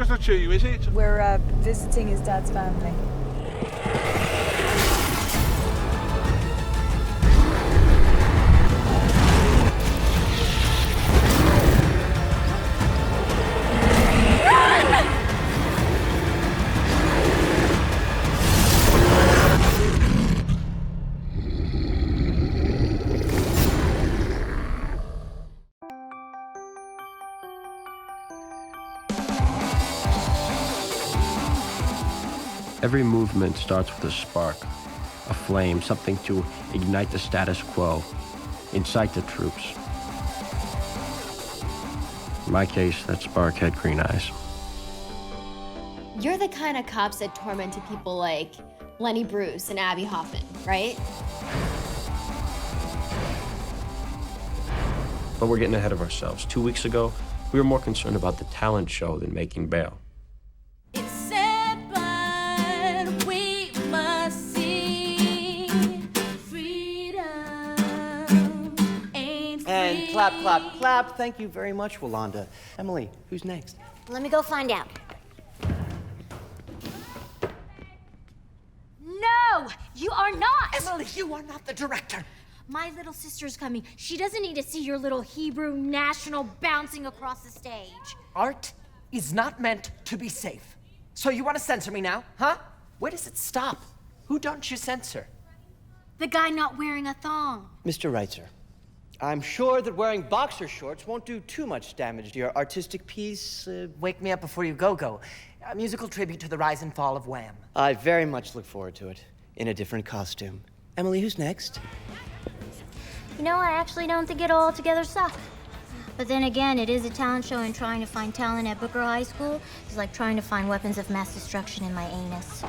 Just not you, is it? We're visiting his dad's family. Every movement starts with a spark, a flame, something to ignite the status quo, incite the troops. In my case, that spark had green eyes. You're the kind of cops that tormented people like Lenny Bruce and Abby Hoffman, right? But we're getting ahead of ourselves. 2 weeks ago, we were more concerned about the talent show than making bail. And clap, clap, clap. Thank you very much, Yolanda. Emily, who's next? Let me go find out. No, you are not. Emily, you are not the director. My little sister's coming. She doesn't need to see your little Hebrew national bouncing across the stage. Art is not meant to be safe. So you want to censor me now, huh? Where does it stop? Who don't you censor? The guy not wearing a thong. Mr. Reitzer, I'm sure that wearing boxer shorts won't do too much damage to your artistic piece. Wake me up before you go. A musical tribute to the rise and fall of Wham. I very much look forward to it, in a different costume. Emily, who's next? You know, I actually don't think it'll altogether suck. But then again, it is a talent show, and trying to find talent at Booker High School is like trying to find weapons of mass destruction in my anus.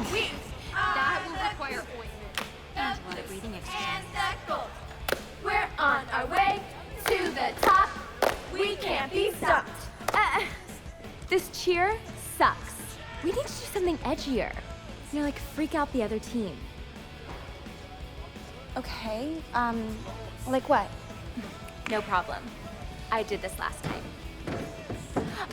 That will require ointment and a lot of breathing exercise. We're on our way to the top. We can't be stopped. This cheer sucks. We need to do something edgier. You know, like freak out the other team. Okay, like what? No problem. I did this last time.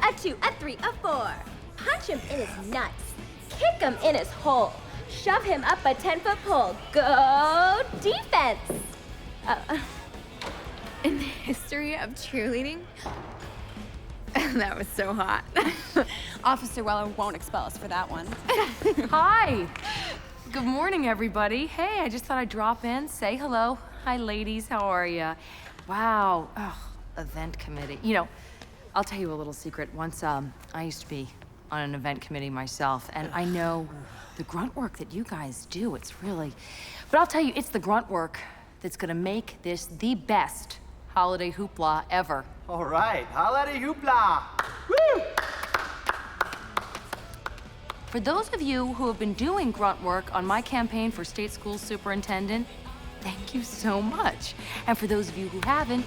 A 2, a 3, a 4. Punch him in his nuts. Kick him in his hole. Shove him up a 10-foot pole. Go defense! In the history of cheerleading? That was so hot. Officer Weller won't expel us for that one. Hi. Good morning, everybody. Hey, I just thought I'd drop in, say hello. Hi, ladies. How are you? Wow. Event committee. You know, I'll tell you a little secret. Once, I used to be on an event committee myself, and I know the grunt work that you guys do. It's really... But I'll tell you, it's the grunt work that's gonna make this the best holiday hoopla ever. All right, Holiday Hoopla! Woo! For those of you who have been doing grunt work on my campaign for state school superintendent, thank you so much. And for those of you who haven't,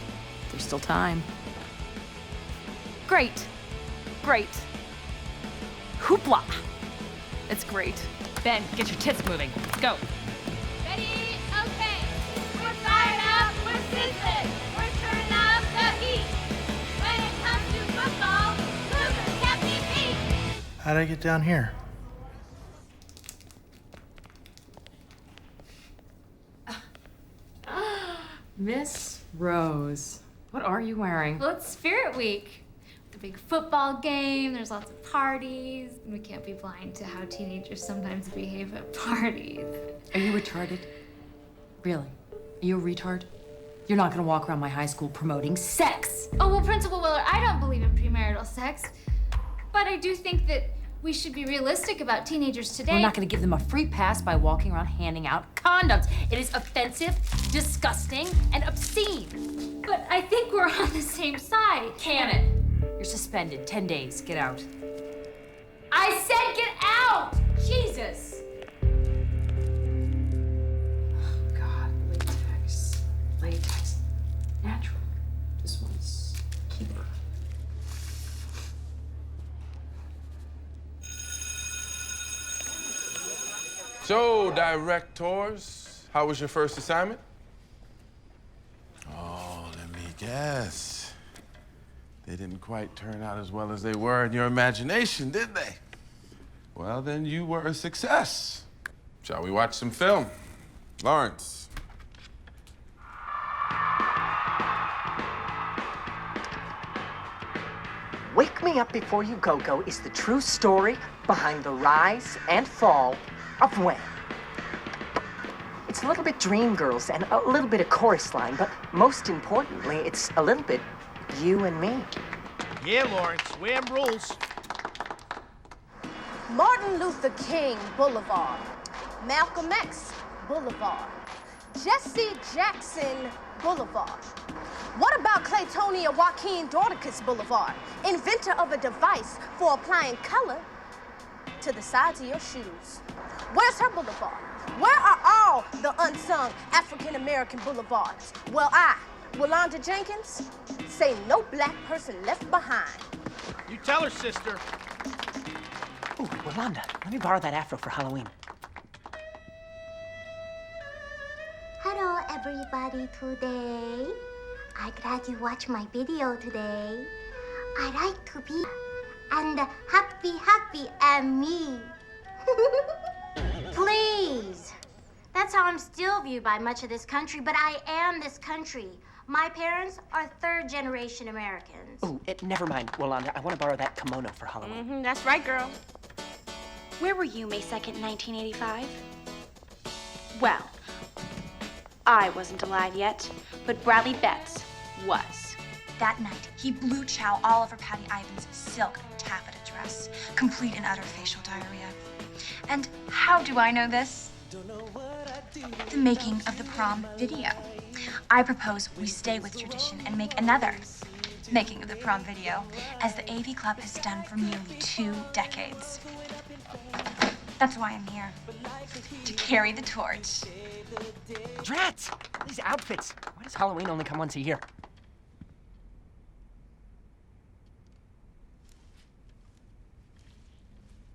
there's still time. Great. Great. Hoopla. It's great. Ben, get your tits moving. Let's go. Ready? Okay. We're fired up. We're sizzling. We're turning up the heat. When it comes to football, losers can't be beat. How'd I get down here? Miss Rose, what are you wearing? Well, it's Spirit Week. The big football game, there's lots of parties. We can't be blind to how teenagers sometimes behave at parties. Are you retarded? Really? Are you a retard? You're not gonna walk around my high school promoting sex! Oh, well, Principal Willard, I don't believe in premarital sex. But I do think that we should be realistic about teenagers today. We're not gonna give them a free pass by walking around handing out condoms. It is offensive, disgusting, and obscene. But I think we're on the same side. Can it? You're suspended, 10 days, get out. I said get out! Jesus! Oh God, latex, natural. This one's keeper. So, directors, how was your first assignment? Oh, let me guess. They didn't quite turn out as well as they were in your imagination, did they? Well, then you were a success. Shall we watch some film? Lawrence. Wake Me Up Before You Go is the true story behind the rise and fall of Wham. It's a little bit Dreamgirls and a little bit of Chorus Line, but most importantly, it's a little bit you and me. Yeah, Lawrence, Wham rules. Martin Luther King Boulevard, Malcolm X Boulevard, Jesse Jackson Boulevard. What about Claytonia Joaquin Dorticus Boulevard, inventor of a device for applying color to the sides of your shoes? Where's her boulevard? Where are all the unsung African-American boulevards? Well, I, Walonda Jenkins, say no black person left behind. You tell her, sister. Ooh, Walonda, let me borrow that afro for Halloween. Hello, everybody, today. I'm glad you watched my video today. I like to be and happy and me. Please. That's how I'm still viewed by much of this country, but I am this country. My parents are third-generation Americans. Ooh, never mind, Walonda. I want to borrow that kimono for Halloween. That's right, girl. Where were you May 2nd, 1985? Well, I wasn't alive yet, but Bradley Betts was. That night, he blew chow all over Patty Ivan's silk taffeta dress, complete and utter facial diarrhea. And how do I know this? The making of the prom video. I propose we stay with tradition and make another making of the prom video, as the AV Club has done for nearly 2 decades. That's why I'm here, to carry the torch. Drat! These outfits. Why does Halloween only come once a year?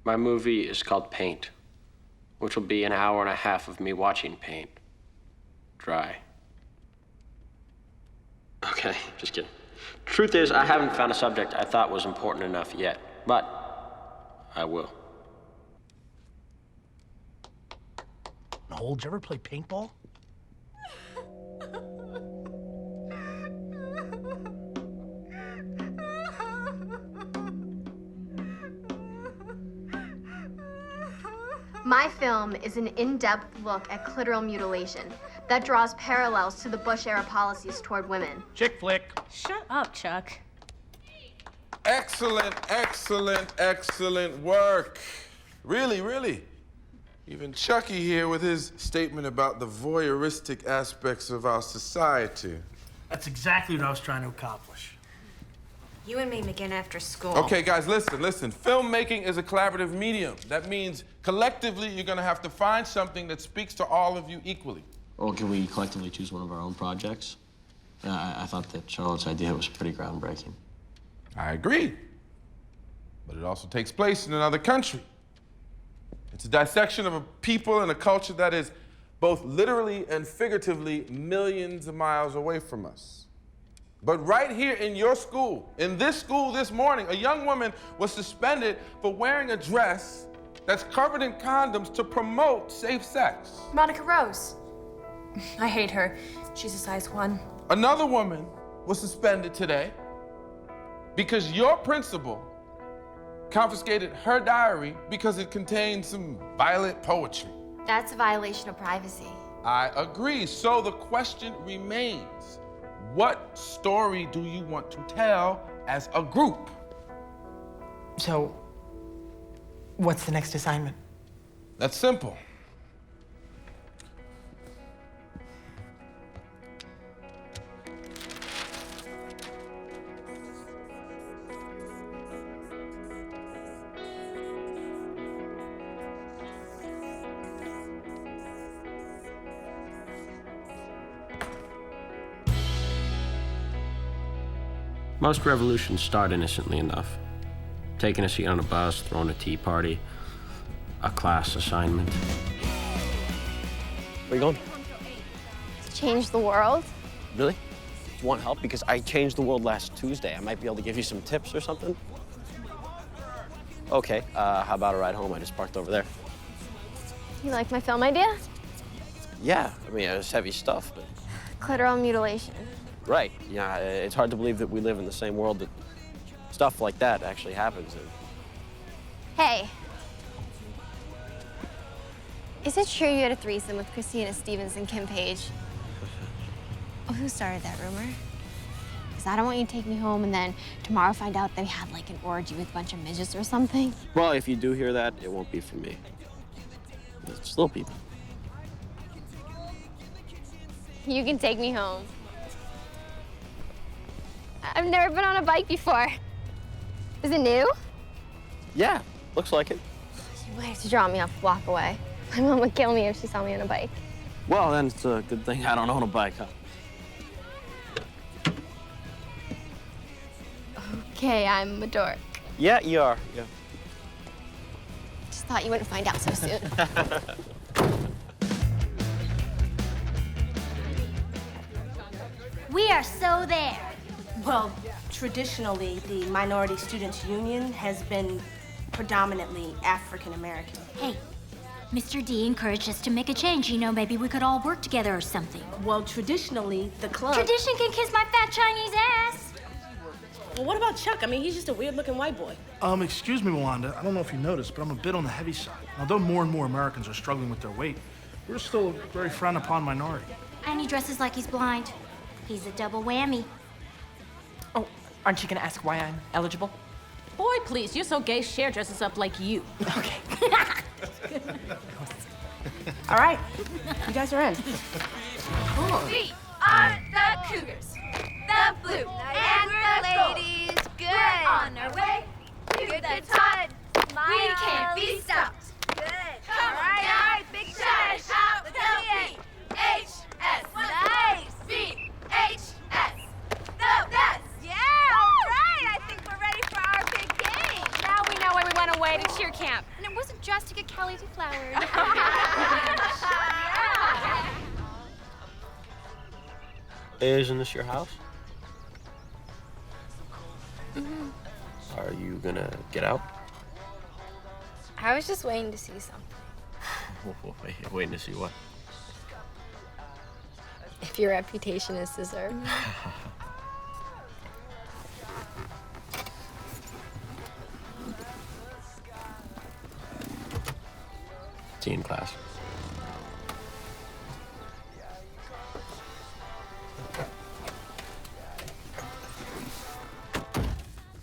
My movie is called Paint, which will be an hour and a half of me watching paint dry. Okay, just kidding. Truth is, I haven't found a subject I thought was important enough yet, but I will. Noel, did you ever play paintball? My film is an in-depth look at clitoral mutilation that draws parallels to the Bush-era policies toward women. Chick flick. Shut up, Chuck. Excellent, excellent, excellent work. Really, really. Even Chucky here with his statement about the voyeuristic aspects of our society. That's exactly what I was trying to accomplish. You and me begin after school. Okay, guys, listen. Filmmaking is a collaborative medium. That means collectively you're gonna have to find something that speaks to all of you equally. Or can we collectively choose one of our own projects? I thought that Charlotte's idea was pretty groundbreaking. I agree. But it also takes place in another country. It's a dissection of a people and a culture that is both literally and figuratively millions of miles away from us. But right here in your school, in this school this morning, a young woman was suspended for wearing a dress that's covered in condoms to promote safe sex. Monica Rose. I hate her. She's a size 1. Another woman was suspended today because your principal confiscated her diary because it contained some violent poetry. That's a violation of privacy. I agree. So the question remains, what story do you want to tell as a group? So, what's the next assignment? That's simple. Most revolutions start innocently enough. Taking a seat on a bus, throwing a tea party, a class assignment. Where you going? To change the world? Really? want help? Because I changed the world last Tuesday. I might be able to give you some tips or something. Okay, how about a ride home? I just parked over there. You like my film idea? Yeah, I mean, it's heavy stuff, but... Clitoral mutilation. Right, yeah, it's hard to believe that we live in the same world that stuff like that actually happens in. Hey. Is it true you had a threesome with Christina Stevens and Kim Page? Oh, who started that rumor? Because I don't want you to take me home and then tomorrow find out that we had like an orgy with a bunch of midgets or something. Well, if you do hear that, it won't be from me. It's little people. You can take me home. I've never been on a bike before. Is it new? Yeah, looks like it. You might have to drop me off a block away. My mom would kill me if she saw me on a bike. Well, then it's a good thing I don't own a bike, huh? Okay, I'm a dork. Yeah, you are, yeah. Just thought you wouldn't find out so soon. We are so there. Well, traditionally, the Minority Students Union has been predominantly African American. Hey, Mr. D encouraged us to make a change. You know, maybe we could all work together or something. Well, traditionally, the club... Tradition can kiss my fat Chinese ass. Well, what about Chuck? I mean, he's just a weird-looking white boy. Excuse me, Wanda. I don't know if you noticed, but I'm a bit on the heavy side. Although more and more Americans are struggling with their weight, we're still a very frowned upon minority. And he dresses like he's blind. He's a double whammy. Oh, aren't you gonna ask why I'm eligible? Boy, please, you're so gay, Cher dresses up like you. Okay. All right, you guys are in. We are the Cougars, the Blue, and the ladies. Good. We're on our way to the top. We can't be stopped. Good. Come on, guys. Big shout out the VHS. Nice. VHS. The best. Yeah. All right. I think we're ready for our big game. Now we know why we went away to cheer camp. And it wasn't just to get Kelly deflowered. Isn't this your house? Are you gonna get out? I was just waiting to see something. Waiting to see what? If your reputation is deserved. See you in class.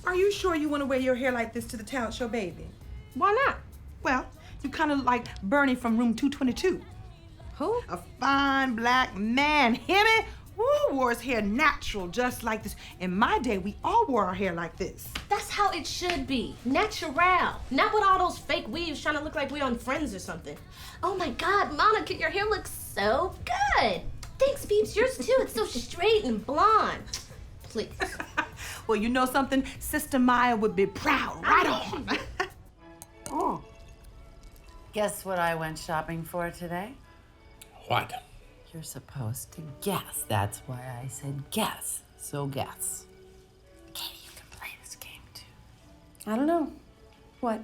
Are you sure you want to wear your hair like this to the talent show, baby? Why not? Well, you kind of like Bernie from room 222. Who? A fine black man. Him, who wore his hair natural, just like this. In my day, we all wore our hair like this. That's how it should be. Natural. Not with all those fake weaves trying to look like we're on Friends or something. Oh my God, Monica, your hair looks so good. Thanks, Beeps. Yours too. It's so straight and blonde. Please. Well, you know something? Sister Maya would be proud. Right on. Oh. Guess what I went shopping for today? What? You're supposed to guess. That's why I said guess. So guess. Katie, you can play this game too. I don't know. What?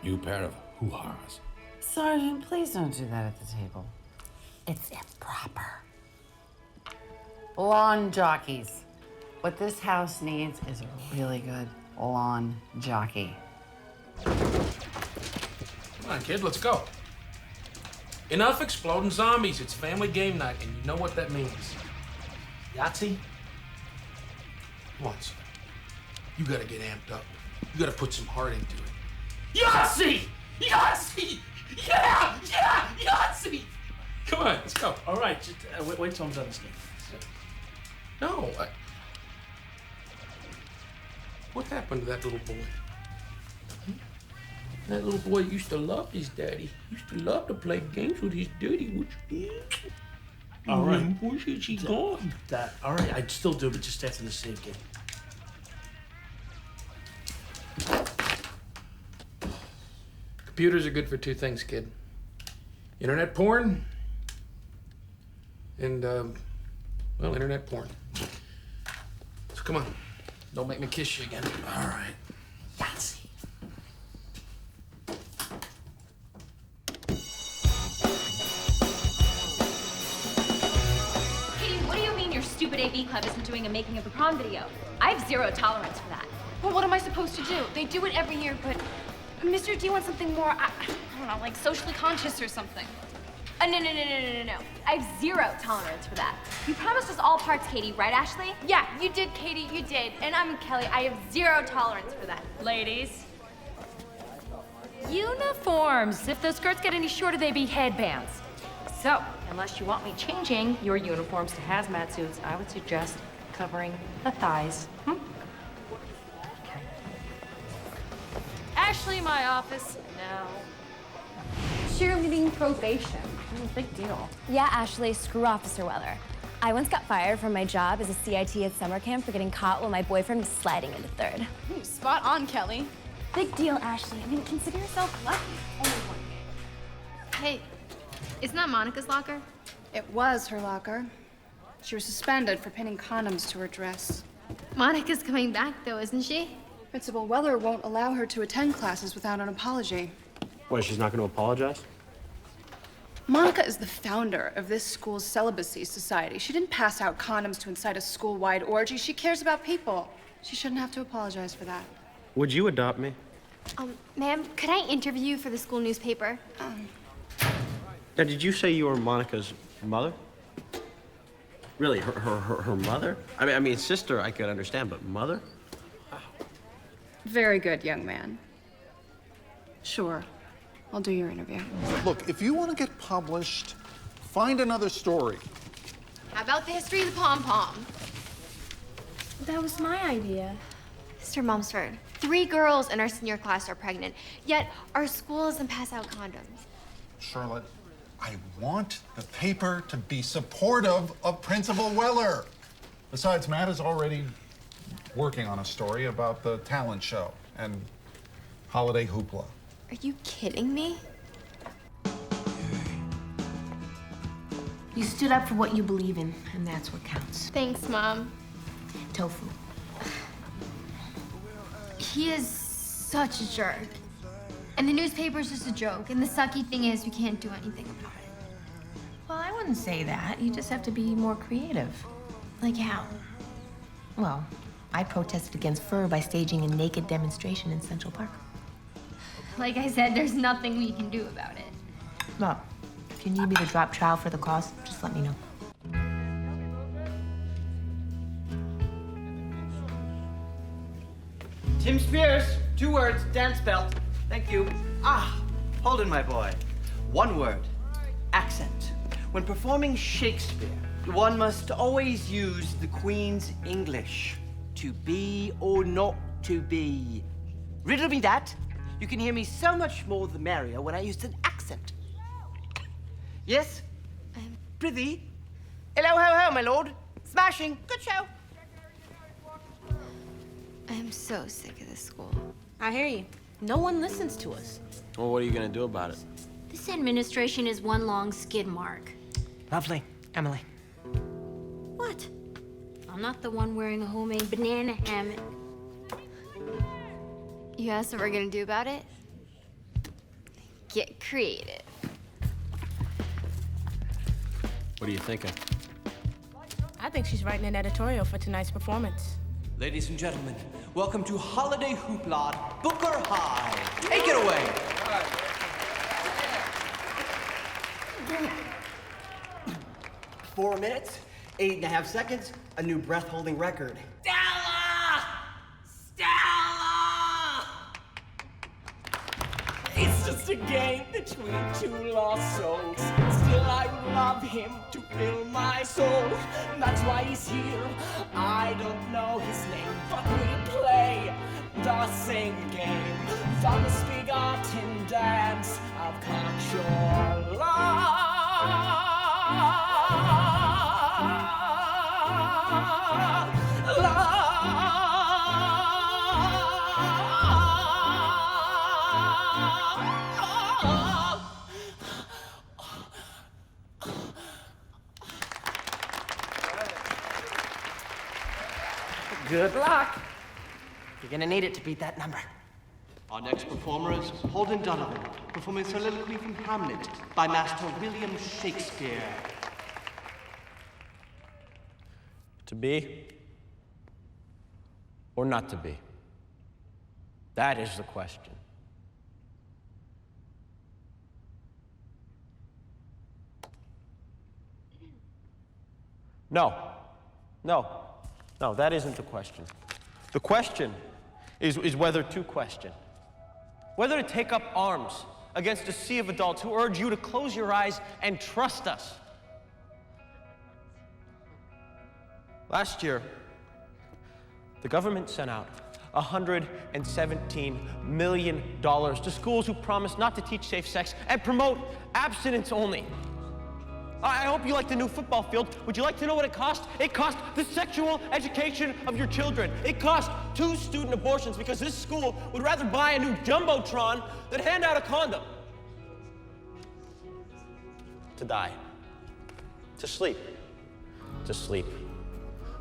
You pair of hoo-ha's. Sergeant, please don't do that at the table. It's improper. Lawn jockeys. What this house needs is a really good lawn jockey. Come on, kid, let's go. Enough exploding zombies. It's family game night, and you know what that means. Yahtzee? Come on, son. You gotta get amped up. You gotta put some heart into it. Yahtzee! Yahtzee! Yeah! Yahtzee! Come on, let's go. All right, just wait till I'm done this game. No, what happened to that little boy? That little boy used to love his daddy. Used to love to play games with his daddy, which All right. Where's she gone? All right, I'd still do it, but just after the save game. Computers are good for two things, kid. Internet porn and, well, internet porn. Come on. Don't make me kiss you again. All right. Yahtzee. Katie, what do you mean your stupid AV club isn't doing a making of the prom video? I have zero tolerance for that. Well, what am I supposed to do? They do it every year, but Mr. D wants something more, I don't know, like socially conscious or something. No. I have zero tolerance for that. You promised us all parts, Katie, right, Ashley? Yeah, you did, Katie, you did. And I'm Kelly. I have zero tolerance for that. Ladies. Uniforms. If those skirts get any shorter, they be headbands. So, unless you want me changing your uniforms to hazmat suits, I would suggest covering the thighs. Okay. Ashley, my office. No. Cheerleading probation. Big deal. Yeah, Ashley, screw Officer Weller. I once got fired from my job as a CIT at summer camp for getting caught while my boyfriend was sliding into third. Spot on, Kelly. Big deal, Ashley. I mean, consider yourself lucky. Only one game. Hey, isn't that Monica's locker? It was her locker. She was suspended for pinning condoms to her dress. Monica's coming back, though, isn't she? Principal Weller won't allow her to attend classes without an apology. What, she's not going to apologize? Monica is the founder of this school's celibacy society. She didn't pass out condoms to incite a school-wide orgy. She cares about people. She shouldn't have to apologize for that. Would you adopt me? Ma'am, could I interview you for the school newspaper? Now, did you say you were Monica's mother? Really, her mother? I mean, sister I could understand, but mother? Very good, young man. Sure, I'll do your interview. Look, if you want to get published, find another story. How about the history of the pom-pom? That was my idea. Mr. Mumsford, 3 girls in our senior class are pregnant, yet our school doesn't pass out condoms. Charlotte, I want the paper to be supportive of Principal Weller. Besides, Matt is already working on a story about the talent show and Holiday Hoopla. Are you kidding me? You stood up for what you believe in, and that's what counts. Thanks, Mom. Tofu. He is such a jerk. And the newspaper's just a joke, and the sucky thing is we can't do anything about it. Well, I wouldn't say that. You just have to be more creative. Like how? Well, I protested against fur by staging a naked demonstration in Central Park. Like I said, there's nothing we can do about it. Well, if you need me to drop trial for the cause, just let me know. Tim Spears, 2 words, dance belt. Thank you. Holden, my boy. 1 word, accent. When performing Shakespeare, one must always use the Queen's English. To be or not to be. Riddle me that. You can hear me so much more the merrier when I use an accent. Yes? Prithee? Hello, ho, ho, my lord. Smashing. Good show. I'm so sick of this school. I hear you. No one listens to us. Well, what are you going to do about it? This administration is one long skid mark. Lovely. Emily. What? I'm not the one wearing a homemade banana hammock. You asked what we're gonna do about it? Get creative. What are you thinking? I think she's writing an editorial for tonight's performance. Ladies and gentlemen, welcome to Holiday Hoopla, Booker High. Take it away. 4 minutes, 8.5 seconds, a new breath-holding record. Stella! Stella! It's just a game between 2 lost souls. Still, I would love him to fill my soul. That's why he's here. I don't know his name, but we play the same game. The misbegotten dance of cocksure love. Good luck. You're gonna need it to beat that number. Our next performer is Holden Donovan, performing soliloquy from Hamlet by Master William Shakespeare. To be or not to be? That is the question. No, that isn't the question. The question is whether to question. Whether to take up arms against a sea of adults who urge you to close your eyes and trust us. Last year, the government sent out $117 million to schools who promised not to teach safe sex and promote abstinence only. I hope you like the new football field. Would you like to know what it cost? It cost the sexual education of your children. It cost 2 student abortions because this school would rather buy a new Jumbotron than hand out a condom. To die. To sleep. To sleep.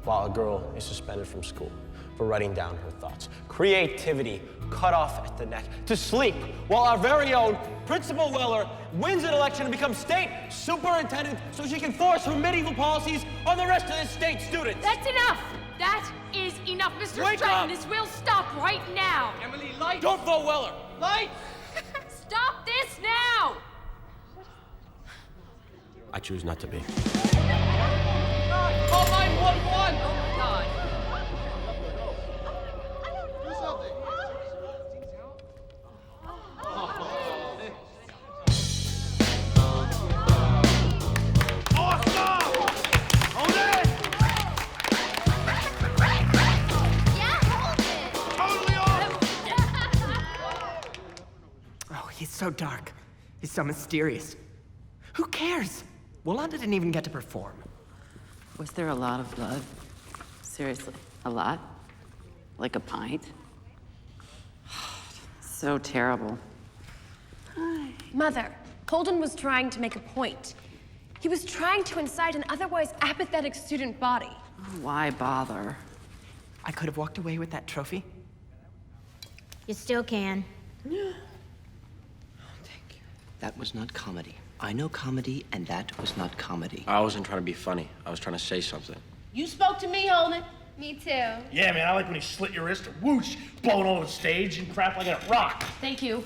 While a girl is suspended from school for writing down her thoughts. Creativity cut off at the neck. To sleep while our very own Principal Weller wins an election and becomes state superintendent so she can force her medieval policies on the rest of the state students. That's enough! That is enough, Mr. Wake Stratton. up! This will stop right now. Emily, light! Don't vote Weller! Light! Stop this now! I choose not to be. Call 911! Oh my God. Oh, he's so dark. He's so mysterious. Who cares? Wallanda didn't even get to perform. Was there a lot of blood? Seriously, a lot? Like a pint? So terrible. Mother, Holden was trying to make a point. He was trying to incite an otherwise apathetic student body. Why bother? I could have walked away with that trophy. You still can. That was not comedy. I know comedy, and that was not comedy. I wasn't trying to be funny. I was trying to say something. You spoke to me, Holden. Me too. Yeah, man, I like when he slit your wrist and whoosh, blowing over the stage and crap like a rock. Thank you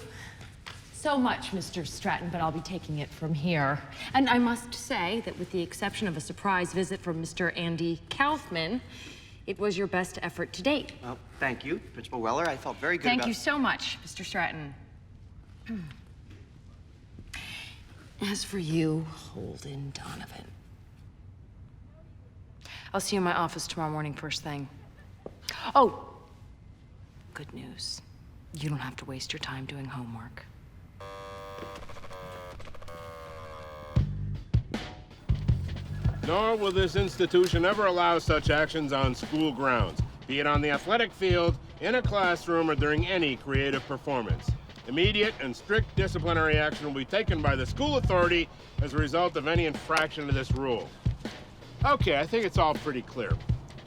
so much, Mr. Stratton, but I'll be taking it from here. And I must say that with the exception of a surprise visit from Mr. Andy Kaufman, it was your best effort to date. Well, thank you, Principal Weller. I felt very good Thank about... you so much, Mr. Stratton. As for you, Holden Donovan, I'll see you in my office tomorrow morning first thing. Oh, good news. You don't have to waste your time doing homework. Nor will this institution ever allow such actions on school grounds, be it on the athletic field, in a classroom, or during any creative performance. Immediate and strict disciplinary action will be taken by the school authority as a result of any infraction to this rule. Okay, I think it's all pretty clear.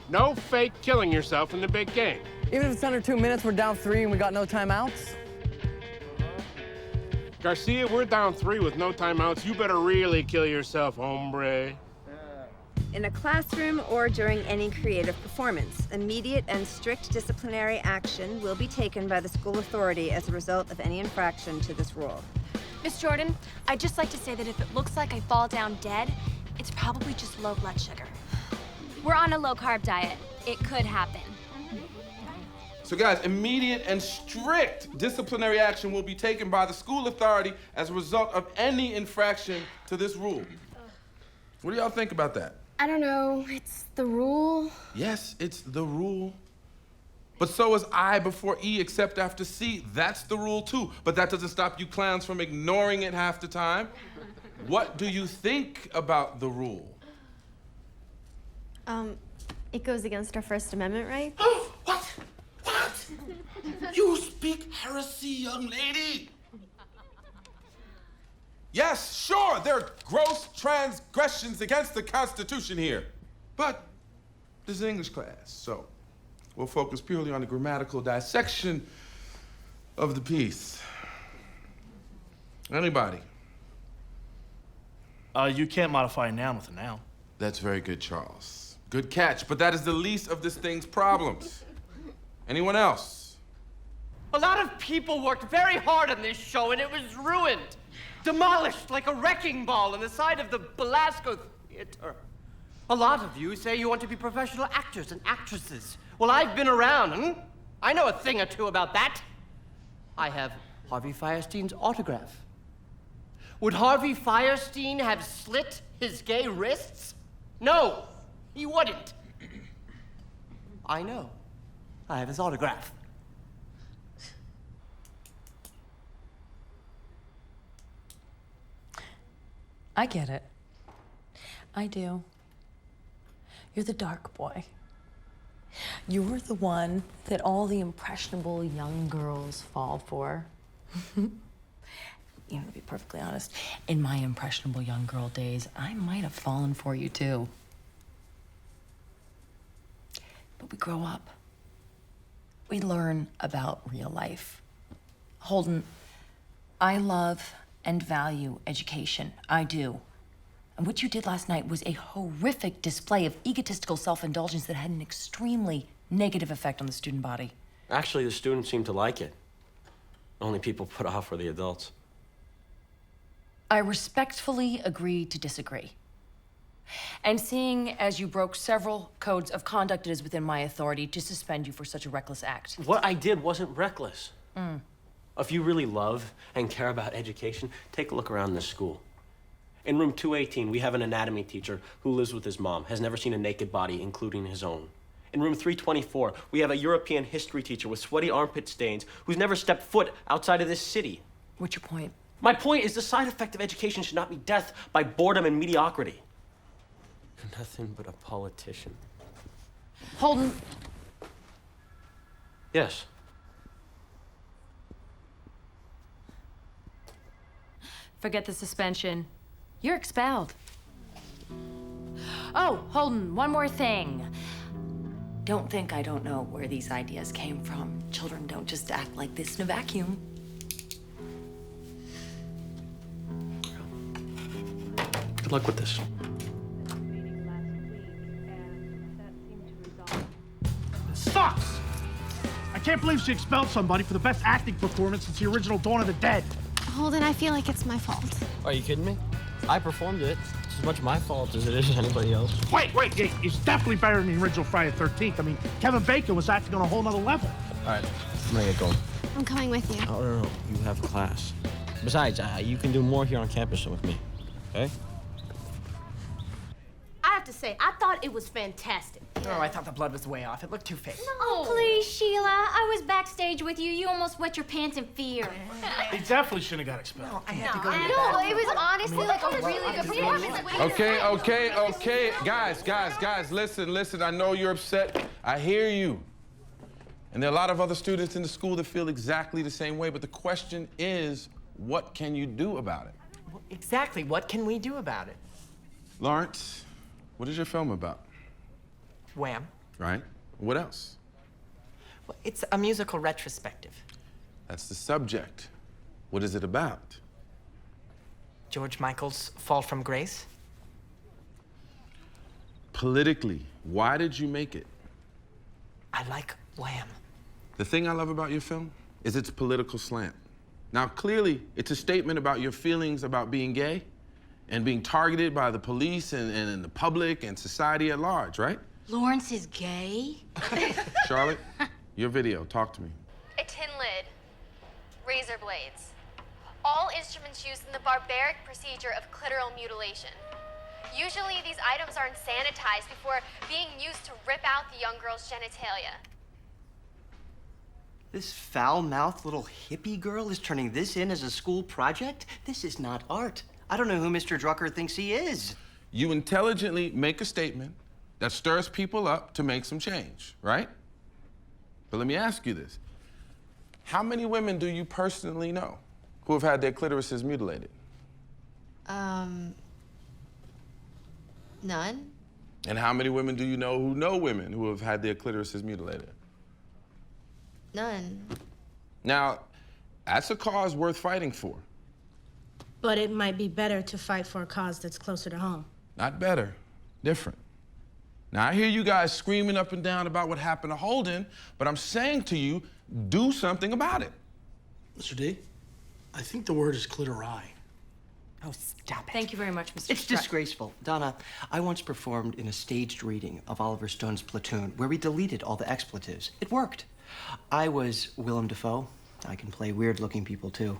No fake killing yourself in the big game. Even if it's under 2 minutes, we're down 3 and we got no timeouts. Garcia, we're down 3 with no timeouts. You better really kill yourself, hombre. In a classroom or during any creative performance, immediate and strict disciplinary action will be taken by the school authority as a result of any infraction to this rule. Miss Jordan, I'd just like to say that if it looks like I fall down dead, it's probably just low blood sugar. We're on a low-carb diet. It could happen. So guys, immediate and strict disciplinary action will be taken by the school authority as a result of any infraction to this rule. What do y'all think about that? I don't know, it's the rule. Yes, it's the rule. But so is I before E except after C. That's the rule too. But that doesn't stop you clowns from ignoring it half the time. What do you think about the rule? It goes against our First Amendment rights. What? You speak heresy, young lady. Yes, sure, there are gross transgressions against the Constitution here. But this is an English class, so we'll focus purely on the grammatical dissection of the piece. Anybody? You can't modify a noun with a noun. That's very good, Charles. Good catch, but that is the least of this thing's problems. Anyone else? A lot of people worked very hard on this show, and it was ruined. Demolished like a wrecking ball on the side of the Belasco Theater. A lot of you say you want to be professional actors and actresses. Well, I've been around, I know a thing or two about that. I have Harvey Firestein's autograph. Would Harvey Firestein have slit his gay wrists? No, he wouldn't. I know. I have his autograph. I get it. I do. You're the dark boy. You're the one that all the impressionable young girls fall for. You know, to be perfectly honest, in my impressionable young girl days, I might have fallen for you too. But we grow up. We learn about real life. Holden, I love and value education. I do. And what you did last night was a horrific display of egotistical self-indulgence that had an extremely negative effect on the student body. Actually, the students seemed to like it. Only people put off were the adults. I respectfully agree to disagree. And seeing as you broke several codes of conduct, it is within my authority to suspend you for such a reckless act. What I did wasn't reckless. If you really love and care about education, take a look around this school. In room 218, we have an anatomy teacher who lives with his mom, has never seen a naked body, including his own. In room 324, we have a European history teacher with sweaty armpit stains who's never stepped foot outside of this city. What's your point? My point is the side effect of education should not be death by boredom and mediocrity. You're nothing but a politician. Holden. Yes. Forget the suspension. You're expelled. Oh, Holden, one more thing. Don't think I don't know where these ideas came from. Children don't just act like this in a vacuum. Good luck with this. Sucks! I can't believe she expelled somebody for the best acting performance since the original Dawn of the Dead. Holden, I feel like it's my fault. Are you kidding me? I performed it. It's as much my fault as it is anybody else. Wait, it's definitely better than the original Friday the 13th. I mean, Kevin Bacon was acting on a whole nother level. All right, I'm gonna get going. I'm coming with you. Oh, no, you have a class. Besides, you can do more here on campus with me, okay? I have to say, I thought it was fantastic. Oh, I thought the blood was way off. It looked too fake. Oh, please, Sheila. I was backstage with you. You almost wet your pants in fear. He definitely shouldn't have got expelled. I had to go to the bathroom. No, it was honestly like a really good performance. Okay. Guys, listen. I know you're upset. I hear you. And there are a lot of other students in the school that feel exactly the same way, but the question is, what can you do about it? Well, exactly. What can we do about it? Lawrence, what is your film about? Wham. Right? What else? Well, it's a musical retrospective. That's the subject. What is it about? George Michael's Fall from Grace. Politically, why did you make it? I like Wham. The thing I love about your film is its political slant. Now, clearly, it's a statement about your feelings about being gay and being targeted by the police and the public and society at large, right? Lawrence is gay? Charlotte, your video, talk to me. A tin lid, razor blades, all instruments used in the barbaric procedure of clitoral mutilation. Usually these items aren't sanitized before being used to rip out the young girl's genitalia. This foul-mouthed little hippie girl is turning this in as a school project? This is not art. I don't know who Mr. Drucker thinks he is. You intelligently make a statement that stirs people up to make some change, right? But let me ask you this. How many women do you personally know who have had their clitorises mutilated? None. And how many women do you know who know women who have had their clitorises mutilated? None. Now, that's a cause worth fighting for. But it might be better to fight for a cause that's closer to home. Not better, different. Now, I hear you guys screaming up and down about what happened to Holden, but I'm saying to you, do something about it. Mr. D, I think the word is clitori. Oh, stop it. Thank you very much, Mr. It's Stra- disgraceful. Donna, I once performed in a staged reading of Oliver Stone's Platoon where we deleted all the expletives. It worked. I was Willem Dafoe. I can play weird-looking people, too.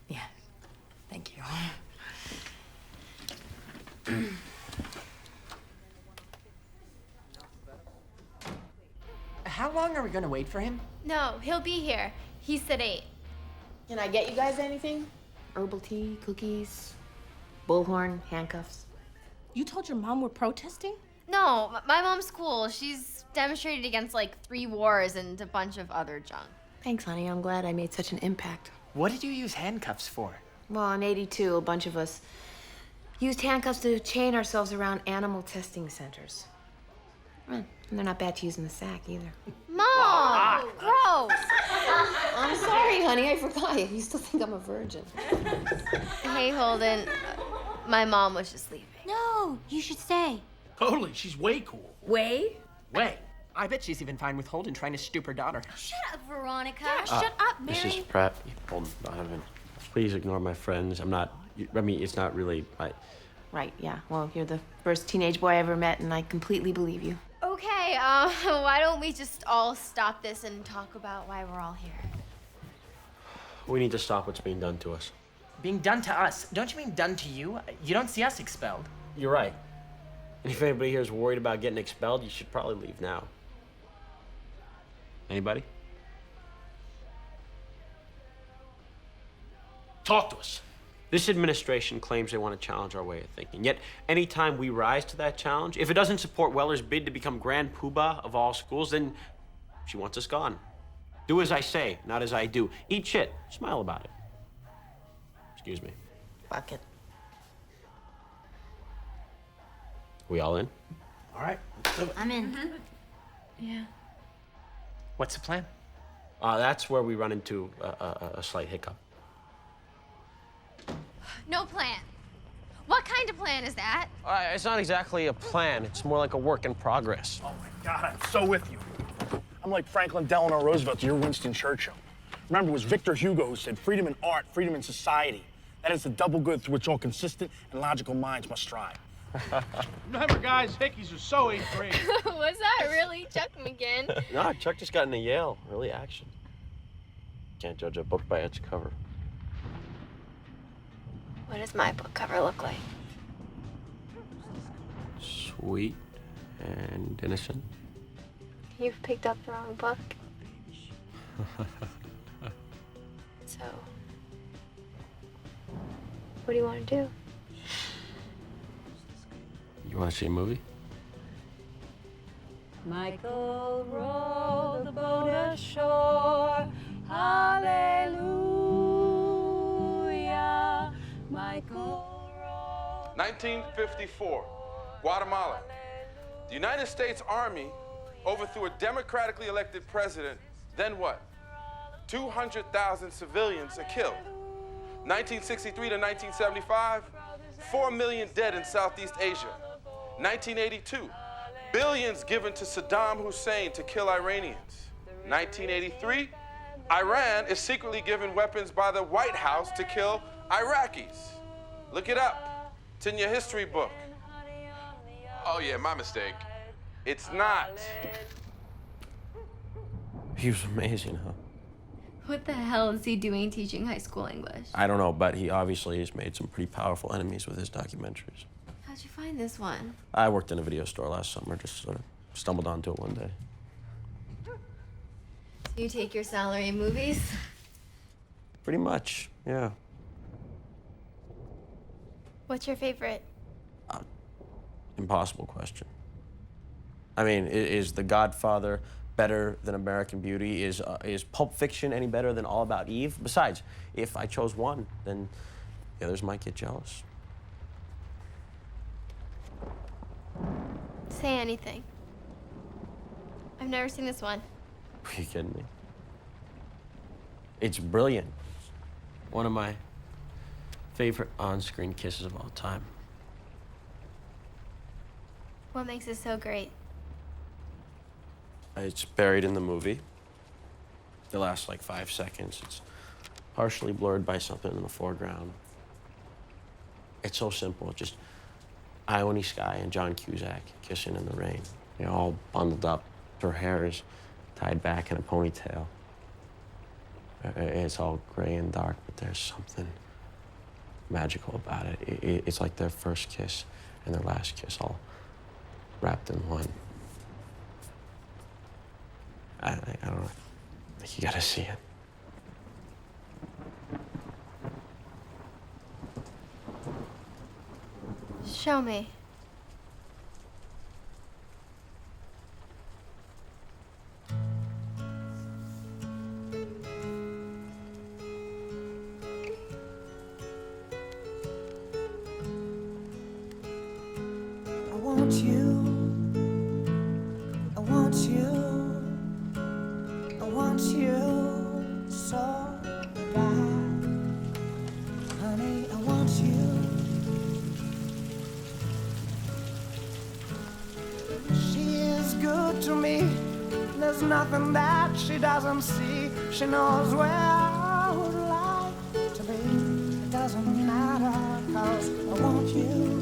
Yeah, thank you. How long are we gonna wait for him? No, he'll be here. He said 8. Can I get you guys anything? Herbal tea, cookies, bullhorn, handcuffs. You told your mom we're protesting? No, my mom's cool. She's demonstrated against like 3 wars and a bunch of other junk. Thanks, honey. I'm glad I made such an impact. What did you use handcuffs for? Well, in '82, a bunch of us used handcuffs to chain ourselves around animal testing centers. And they're not bad to use in the sack either. Mom! Gross! I'm sorry, honey. I forgot. You still think I'm a virgin. Hey, Holden. My mom was just leaving. No, you should stay. Totally, she's way cool. Way? Way. I bet she's even fine with Holden trying to stoop her daughter. Shut up, Veronica. Shut up, Mary. Mrs. Pratt, Holden Donovan, please ignore my friends. I'm not, I mean, it's not really, Right, yeah. Well, you're the first teenage boy I ever met, and I completely believe you. Okay, why don't we just all stop this and talk about why we're all here? we need to stop what's being done to us. Being done to us? Don't you mean done to you? You don't see us expelled. You're right. And if anybody here is worried about getting expelled, you should probably leave now. Anybody? Talk to us. This administration claims they want to challenge our way of thinking. Yet, anytime we rise to that challenge, if it doesn't support Weller's bid to become Grand Poobah of all schools, then she wants us gone. Do as I say, not as I do. Eat shit. Smile about it. Excuse me. Bucket. We all in? All right. I'm in. Yeah. What's the plan? That's where we run into a slight hiccup. No plan. What kind of plan is that? It's not exactly a plan. It's more like a work in progress. Oh my God, I'm so with you. I'm like Franklin Delano Roosevelt to your Winston Churchill. Remember, it was Victor Hugo who said, freedom in art, freedom in society. That is the double good through which all consistent and logical minds must strive. Remember, guys, hickeys are so 8th grade. Was that really Chuck McGinn? No, Chuck just got into Yale. Early action. Can't judge a book by its cover. What does my book cover look like? Sweet and innocent. You've picked up the wrong book. So, what do you want to do? You want to see a movie? Michael rowed the boat ashore. Hallelujah. Michael rowed. 1954, Guatemala. The United States Army overthrew a democratically elected president. Then what? 200,000 civilians are killed. 1963 to 1975, 4 million dead in Southeast Asia. 1982, billions given to Saddam Hussein to kill Iranians. 1983, Iran is secretly given weapons by the White House to kill Iraqis. Look it up. It's in your history book. Oh yeah, my mistake. It's not. He was amazing, huh? What the hell is he doing teaching high school English? I don't know, but he obviously has made some pretty powerful enemies with his documentaries. How'd you find this one? I worked in a video store last summer, just sort of stumbled onto it one day. Do you take your salary in movies? Pretty much, yeah. What's your favorite? Impossible question. I mean, is The Godfather better than American Beauty? Is Pulp Fiction any better than All About Eve? Besides, if I chose one, then the others might get jealous. Say anything. I've never seen this one. Are you kidding me? It's brilliant. One of my favorite on-screen kisses of all time. What makes it so great? It's buried in the movie. The last like 5 seconds. It's partially blurred by something in the foreground. It's so simple. Just Ione Skye and John Cusack kissing in the rain. They're all bundled up. Her hair is tied back in a ponytail. It's all gray and dark, but there's something magical about it. It's like their first kiss and their last kiss all wrapped in one. I don't know. I think you gotta see it. Show me. I want you. I want you. I want you so bad. Honey, I want you. She is good to me. There's nothing that she doesn't see. She knows where I would like to be. It doesn't matter, 'cause I want you.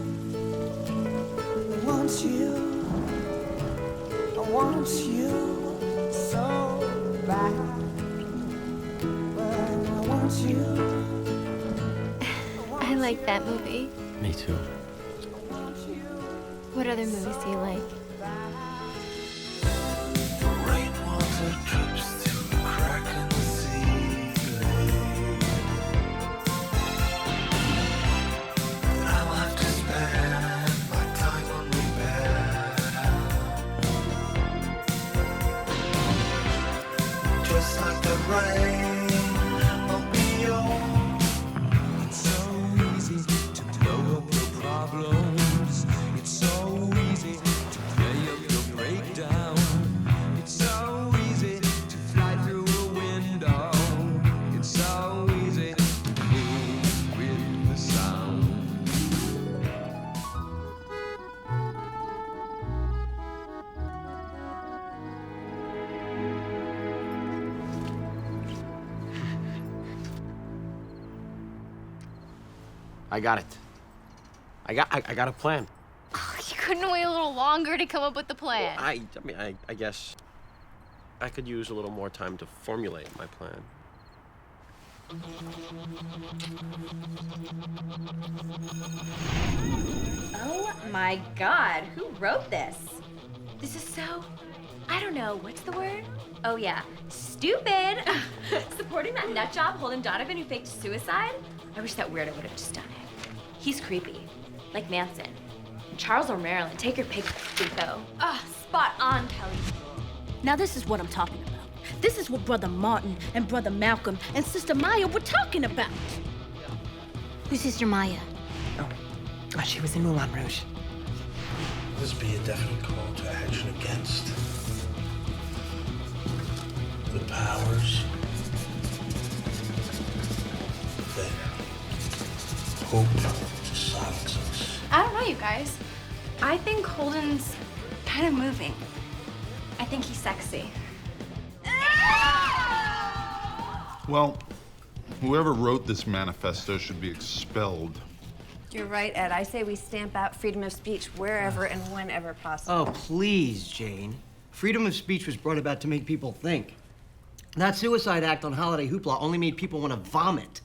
I want you. I want you so bad. Well, I want you. I like that movie. Me too. What other movies do you like? Rainwater drips through a crack in the ceiling. I'll have to spend my time on repair. Just like the rain will be yours. It's so easy to blow up your problems. It's so easy to play up your breakdown. It's so easy to fly through a window. It's so easy to move with the sound. I got it. I got a plan. You couldn't wait a little longer to come up with the plan. I mean, I guess I could use a little more time to formulate my plan. Oh my God, who wrote this? This is so, I don't know, what's the word? Oh yeah, stupid. Supporting that nutjob Holden Donovan who faked suicide? I wish that weirdo would have just done it. He's creepy, like Manson. Charles or Marilyn, take your pick, Rico. Ah, spot on, Kelly. Now this is what I'm talking about. This is what Brother Martin and Brother Malcolm and Sister Maya were talking about. Who's Sister Maya? Oh, she was in Moulin Rouge. This be a definite call to action against the powers that hope to silence us. I don't know, you guys. I think Holden's kind of moving. I think he's sexy. Well, whoever wrote this manifesto should be expelled. You're right, Ed. I say we stamp out freedom of speech wherever and whenever possible. Oh, please, Jane. Freedom of speech was brought about to make people think. That suicide act on Holiday Hoopla only made people want to vomit.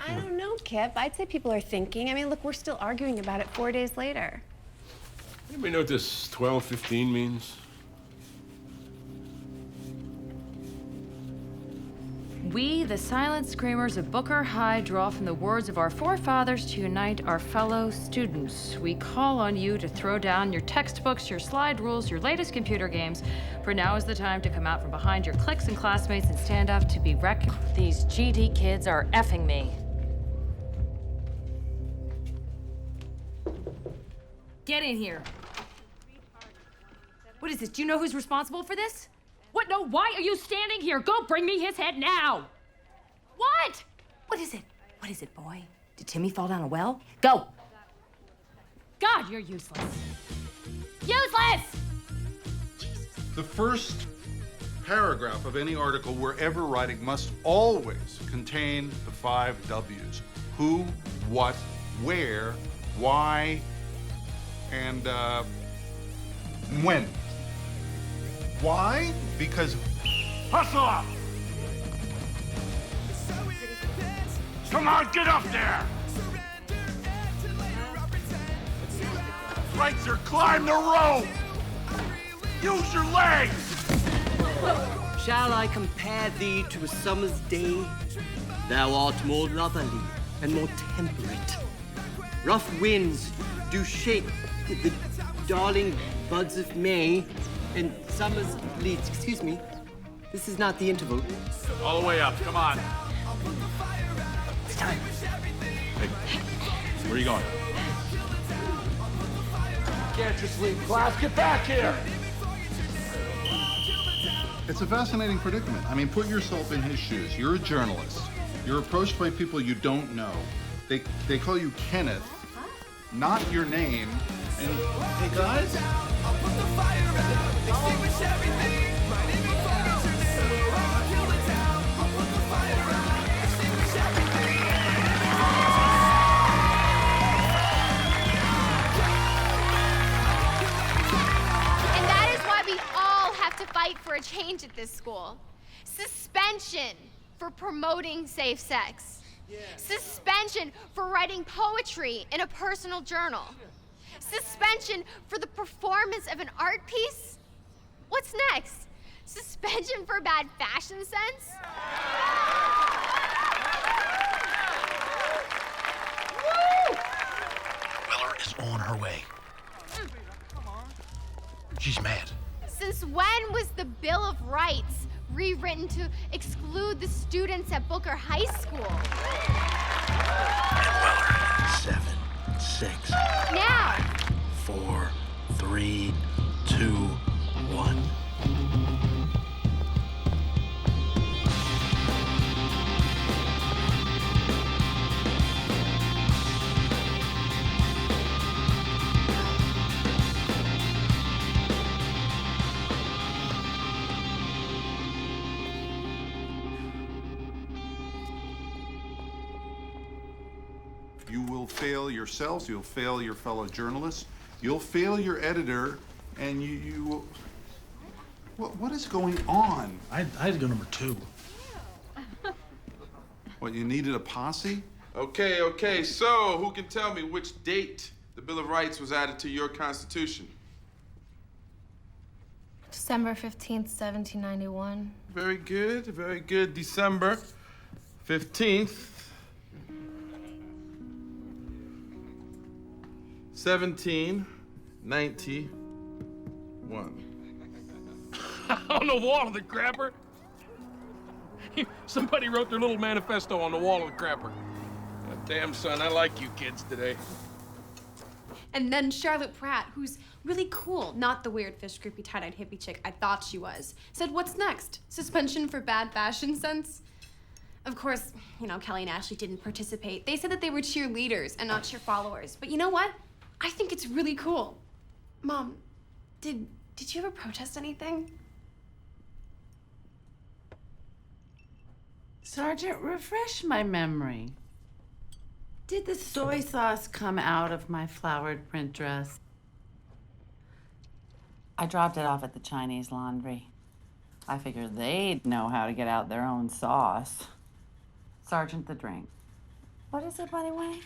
I don't know, Kip. I'd say people are thinking. I mean, look, we're still arguing about it 4 days later. Anybody know what this 12:15 means? We, the silent screamers of Booker High, draw from the words of our forefathers to unite our fellow students. We call on you to throw down your textbooks, your slide rules, your latest computer games, for now is the time to come out from behind your cliques and classmates and stand up to be reckoned. These GD kids are effing me. Get in here. What is this? Do you know who's responsible for this? What? No, why are you standing here? Go bring me his head now! What? What is it? What is it, boy? Did Timmy fall down a well? Go! God, you're useless. Useless! The first paragraph of any article we're ever writing must always contain the 5 W's. Who, what, where, why, and when. Why? Because Hustle up! Come on, get up there! Right, sir, climb the rope! Use your legs! Shall I compare thee to a summer's day? Thou art more loverly and more temperate. Rough winds do shake the darling buds of May, and summer's leaves, excuse me, this is not the interval. All the way up, come on. It's time. Hey, where are you going? Can't just leave class, get back here! it's a fascinating predicament. I mean, put yourself in his shoes. You're a journalist. You're approached by people you don't know. They call you Kenneth, not your name. And hey guys, to fight for a change at this school. Suspension for promoting safe sex. Yeah. Suspension for writing poetry in a personal journal. Suspension for the performance of an art piece. What's next? Suspension for bad fashion sense? Woo! Weller is on her way. She's mad. Since when was the Bill of Rights rewritten to exclude the students at Booker High School? And Weller, 7, 6. Now! 4, 3, 2, 1. you will fail yourselves, you'll fail your fellow journalists, you'll fail your editor, and you what is going on? I had to go number 2. What, you needed a posse? Okay, so who can tell me which date the Bill of Rights was added to your Constitution? December 15th, 1791. Very good. December 15th, 1791. On the wall of the crapper? Somebody wrote their little manifesto on the wall of the crapper. God damn, son, I like you kids today. And then Charlotte Pratt, who's really cool, not the weird fish, creepy, tie-dyed hippie chick I thought she was, said, what's next? Suspension for bad fashion sense? Of course, you know, Kelly and Ashley didn't participate. They said that they were cheerleaders and not cheer followers. But you know what? I think it's really cool. Mom, did you ever protest anything? Sergeant, refresh my memory. Did the soy sauce come out of my flowered print dress? I dropped it off at the Chinese laundry. I figured they'd know how to get out their own sauce. Sergeant, the drink. What is it, by the way?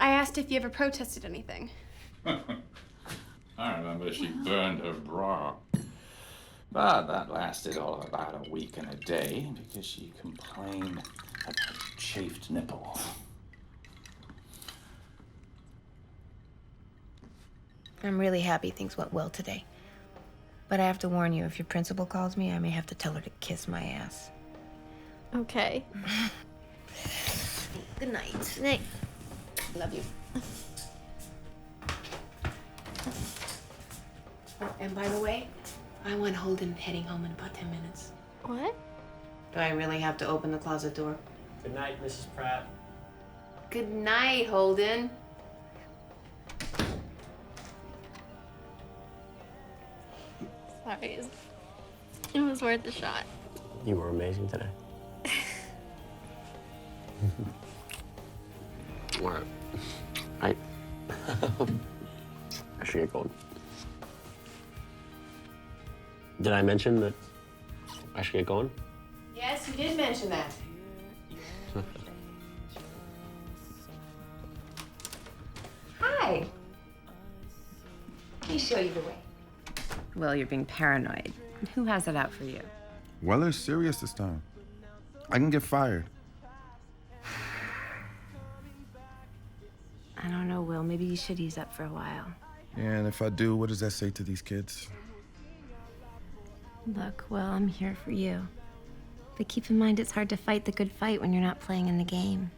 I asked if you ever protested anything. I remember she burned her bra. But that lasted all of about a week and a day because she complained about chafed nipples. I'm really happy things went well today. But I have to warn you, if your principal calls me, I may have to tell her to kiss my ass. Okay. Good night. Night. Love you. Oh, and by the way, I want Holden heading home in about 10 minutes. What? Do I really have to open the closet door? Good night, Mrs. Pratt. Good night, Holden. Sorry. It was worth the shot. You were amazing today. All right. I should get going. Did I mention that I should get going? Yes, you did mention that. Hi. Let me show you the way. Well, you're being paranoid. Who has it out for you? Weller's serious this time. I can get fired. I don't know, Will. Maybe you should ease up for a while. Yeah, and if I do, what does that say to these kids? Look, Will, I'm here for you. But keep in mind it's hard to fight the good fight when you're not playing in the game.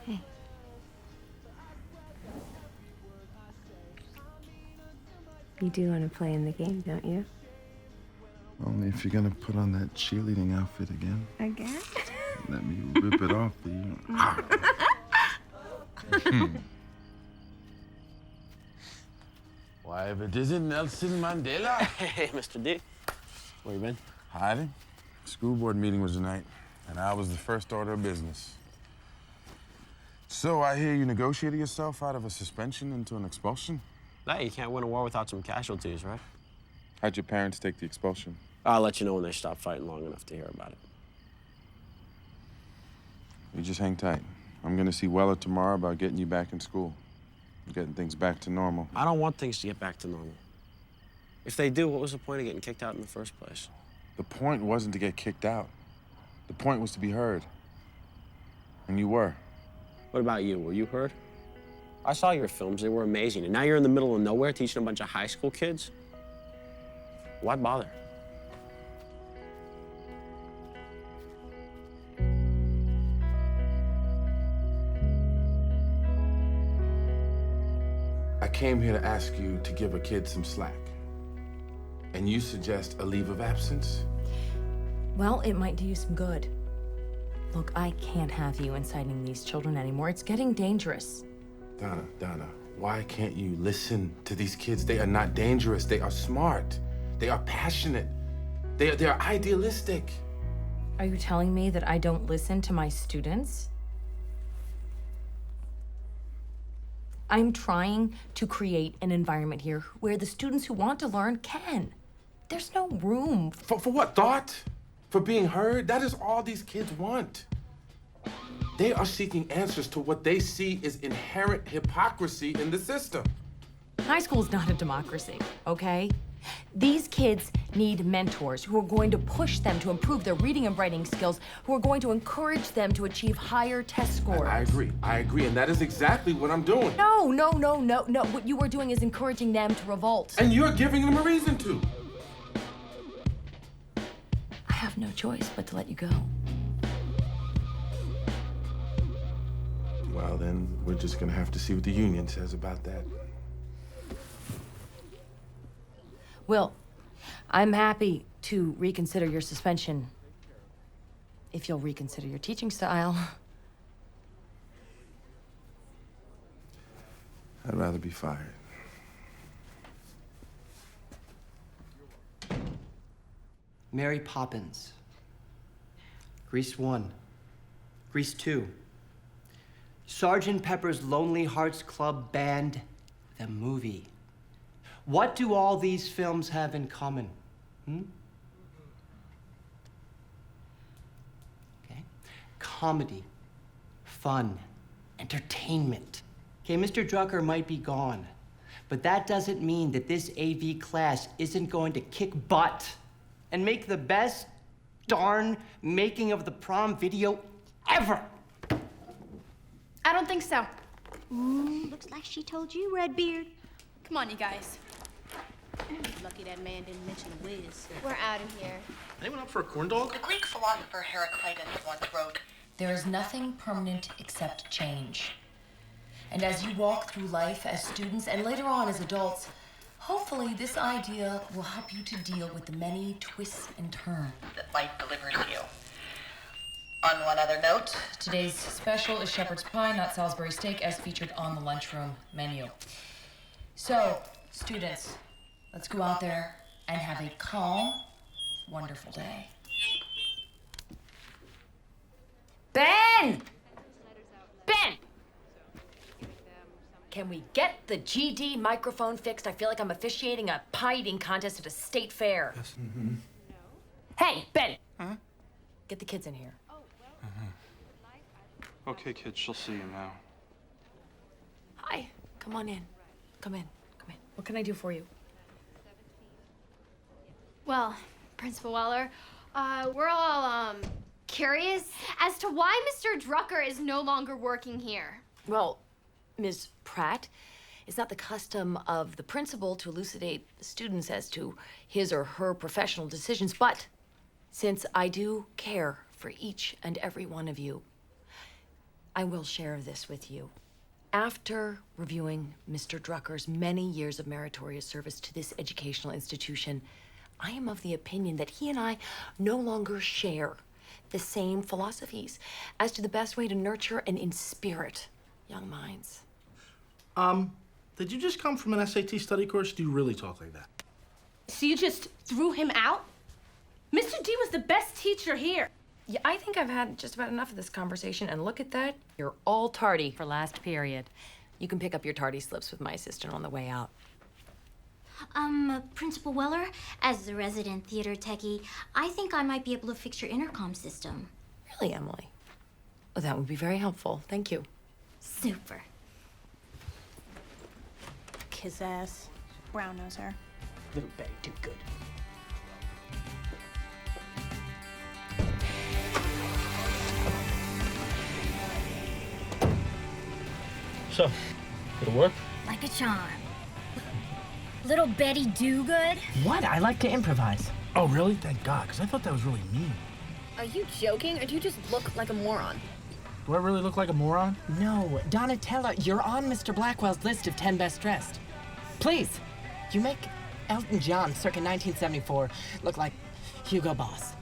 Hey. You do want to play in the game, don't you? Only if you're gonna put on that cheerleading outfit again. Again? Let me rip it off for you. Why, if it isn't Nelson Mandela. Hey, Mr. D. Where you been? Hiding. School board meeting was tonight, and I was the first order of business. So I hear you negotiated yourself out of a suspension into an expulsion? Hey, you can't win a war without some casualties, right? How'd your parents take the expulsion? I'll let you know when they stop fighting long enough to hear about it. You just hang tight. I'm gonna see Weller tomorrow about getting you back in school. Getting things back to normal. I don't want things to get back to normal. If they do, what was the point of getting kicked out in the first place? The point wasn't to get kicked out. The point was to be heard. And you were. What about you? Were you heard? I saw your films. They were amazing. And now you're in the middle of nowhere teaching a bunch of high school kids? Why bother? I came here to ask you to give a kid some slack. And you suggest a leave of absence? Well, it might do you some good. Look, I can't have you inciting these children anymore. It's getting dangerous. Donna, why can't you listen to these kids? They are not dangerous. They are smart. They are passionate. They are idealistic. Are you telling me that I don't listen to my students? I'm trying to create an environment here where the students who want to learn can. There's no room. For what? Thought? For being heard? That is all these kids want. They are seeking answers to what they see is inherent hypocrisy in the system. High school is not a democracy, okay? These kids need mentors who are going to push them to improve their reading and writing skills, who are going to encourage them to achieve higher test scores. I agree, and that is exactly what I'm doing. No. What you are doing is encouraging them to revolt. And you're giving them a reason to. I have no choice but to let you go. Well, then, we're just gonna have to see what the union says about that. Will, I'm happy to reconsider your suspension if you'll reconsider your teaching style. I'd rather be fired. Mary Poppins. Grease 1. Grease 2. Sgt. Pepper's Lonely Hearts Club Band, the movie. What do all these films have in common? Okay. Comedy, fun, entertainment. Okay, Mr. Drucker might be gone, but that doesn't mean that this AV class isn't going to kick butt and make the best darn making of the prom video ever. I don't think so. Looks like she told you, Redbeard. Come on, you guys. Lucky that man didn't mention Wiz. We're out of here. Anyone up for a corn dog? The Greek philosopher Heraclitus once wrote, There is nothing permanent except change. And as you walk through life as students and later on as adults, Hopefully, this idea will help you to deal with the many twists and turns that life delivers you. On one other note, today's special is shepherd's pie, not Salisbury steak, as featured on the lunchroom menu. So, students, let's go out there and have a calm, wonderful day. Ben! Ben! Can we get the GD microphone fixed? I feel like I'm officiating a pie eating contest at a state fair. Yes. Mm-hmm. Hey, Ben! Huh? Get the kids in here. Okay, kids, she'll see you now. Hi. Come on in. Come in. Come in. What can I do for you? Well, Principal Weller, we're all, curious as to why Mr. Drucker is no longer working here. Well, Ms. Pratt, it's not the custom of the principal to elucidate the students as to his or her professional decisions, but since I do care for each and every one of you, I will share this with you. After reviewing Mr. Drucker's many years of meritorious service to this educational institution, I am of the opinion that he and I no longer share the same philosophies as to the best way to nurture and inspirit young minds. Did you just come from an SAT study course? Do you really talk like that? So you just threw him out? Mr. D was the best teacher here. Yeah, I think I've had just about enough of this conversation, and look at that. You're all tardy for last period. You can pick up your tardy slips with my assistant on the way out. Principal Weller, as the resident theater techie, I think I might be able to fix your intercom system. Really, Emily? Oh, that would be very helpful. Thank you. Super. Kiss ass. Brown nose her. Little Betty, too good. So, did it work? Like a charm. Little Betty do-good? What? I like to improvise. Oh, really? Thank God, because I thought that was really mean. Are you joking, or do you just look like a moron? Do I really look like a moron? No, Donatella, you're on Mr. Blackwell's list of 10 best dressed. Please, you make Elton John circa 1974 look like Hugo Boss.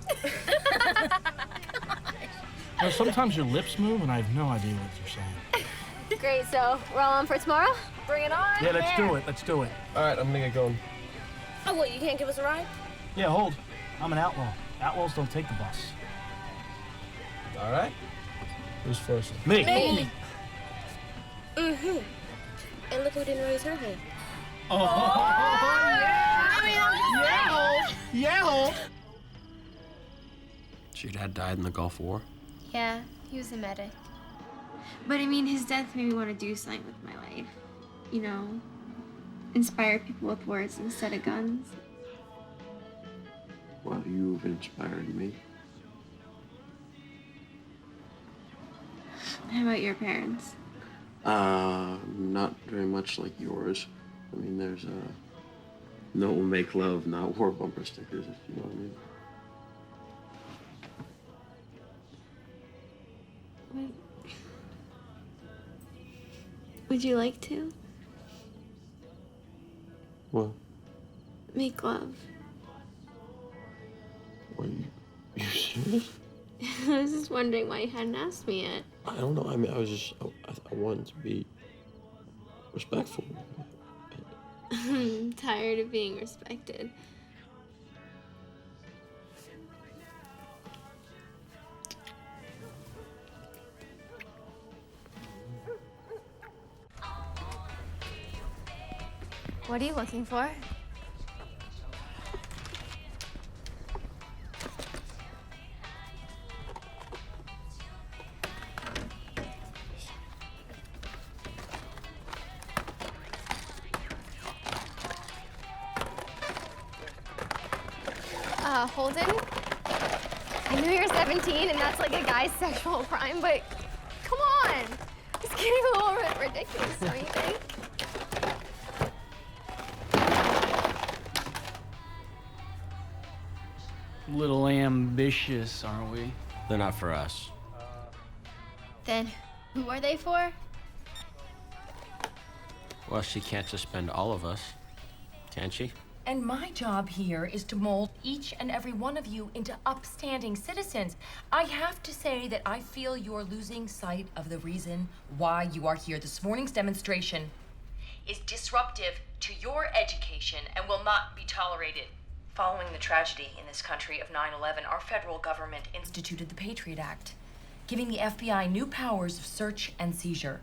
Well, sometimes your lips move and I have no idea what you're saying. Great, so we're all on for tomorrow? Bring it on. Yeah, let's do it. Let's do it. All right, I'm gonna get going. Oh, what, you can't give us a ride? Yeah, hold. I'm an outlaw. Outlaws don't take the bus. All right. Who's first? Me. Me. Mm-hmm. And look who didn't raise her hand. Oh, yeah! I mean, I'm just saying. Yeah! So your dad died in the Gulf War? Yeah, he was a medic. But I mean, his death made me want to do something with my life. You know, inspire people with words instead of guns. Well, you've inspired me. How about your parents? Not very much like yours. I mean, there's no make love, not war bumper stickers, if you know what I mean. Would you like to? What? Make love. Are you serious? I was just wondering why you hadn't asked me yet. I don't know. I mean, I wanted to be respectful. I'm tired of being respected. What are you looking for? Holden? I know you're 17 and that's like a guy's sexual crime, but come on! It's getting a little bit ridiculous, don't you think? Little ambitious, aren't we? They're not for us. Then, who are they for? Well, she can't just spend all of us. Can she? And my job here is to mold each and every one of you into upstanding citizens. I have to say that I feel you're losing sight of the reason why you are here. This morning's demonstration is disruptive to your education and will not be tolerated. Following the tragedy in this country of 9/11, our federal government instituted the Patriot Act, giving the FBI new powers of search and seizure.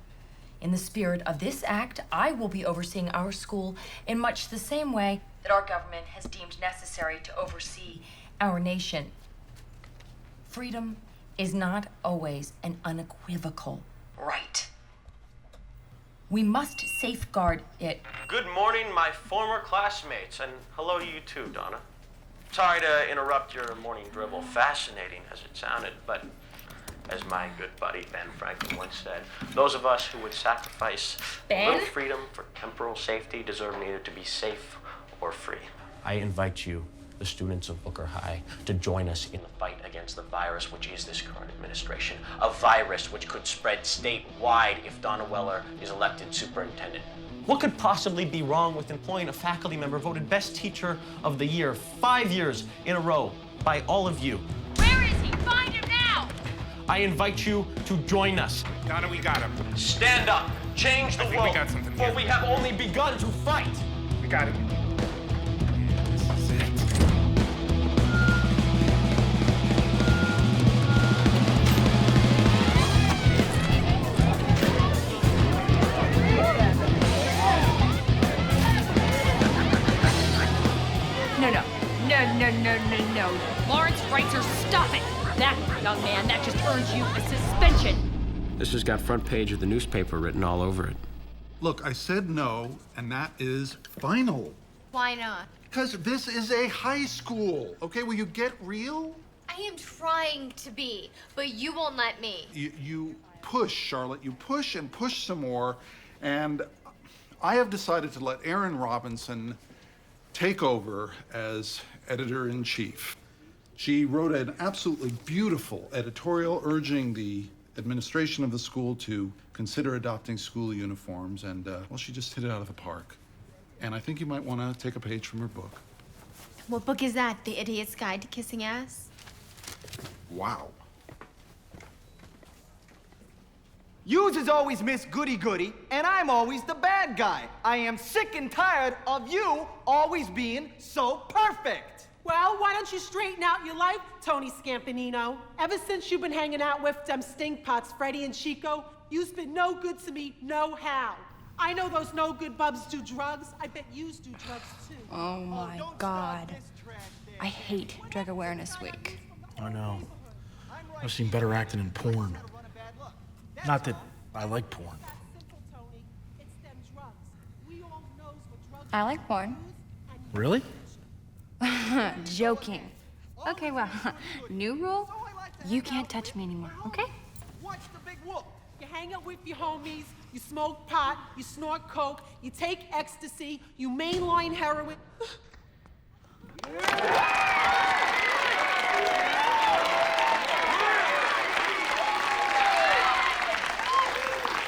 In the spirit of this act, I will be overseeing our school in much the same way that our government has deemed necessary to oversee our nation. Freedom is not always an unequivocal right. We must safeguard it. Good morning, my former classmates, and hello to you too, Donna. Sorry to interrupt your morning dribble, fascinating as it sounded, but as my good buddy Ben Franklin once said, those of us who would sacrifice a little freedom for temporal safety deserve neither to be safe or free. I invite you, the students of Booker High, to join us in the fight against the virus which is this current administration, a virus which could spread statewide if Donna Weller is elected superintendent. What could possibly be wrong with employing a faculty member voted best teacher of the year 5 years in a row by all of you? Where is he? Find him now! I invite you to join us. Donna, we got him. Stand up, change the world, we got something for here. we have only begun to fight. We got him. No. Lawrence Reitzer, stop it! That, young man, that just earns you a suspension. This has got front page of the newspaper written all over it. Look, I said no, and that is final. Why not? Because this is a high school, okay? Will you get real? I am trying to be, but you won't let me. You push, Charlotte. You push and push some more, and I have decided to let Erin Robinson take over as editor-in-chief. She wrote an absolutely beautiful editorial urging the administration of the school to consider adopting school uniforms, and, well, she just hit it out of the park. And I think you might want to take a page from her book. What book is that? The Idiot's Guide to Kissing Ass? Wow. Yous is always Miss Goody Goody, and I'm always the bad guy. I am sick and tired of you always being so perfect. Well, why don't you straighten out your life, Tony Scampanino? Ever since you've been hanging out with them stinkpots, Freddie and Chico, you've been no good to me, no how. I know those no good bubs do drugs. I bet yous do drugs too. Oh my God. I hate Drug Awareness Week. I know. I've seen better acting in porn. Not that I like porn. I like porn. Really? Joking. Okay, well, new rule, you can't touch me anymore, okay? What's the big whoop? You hang out with your homies, you smoke pot, you snort coke, you take ecstasy, you mainline heroin.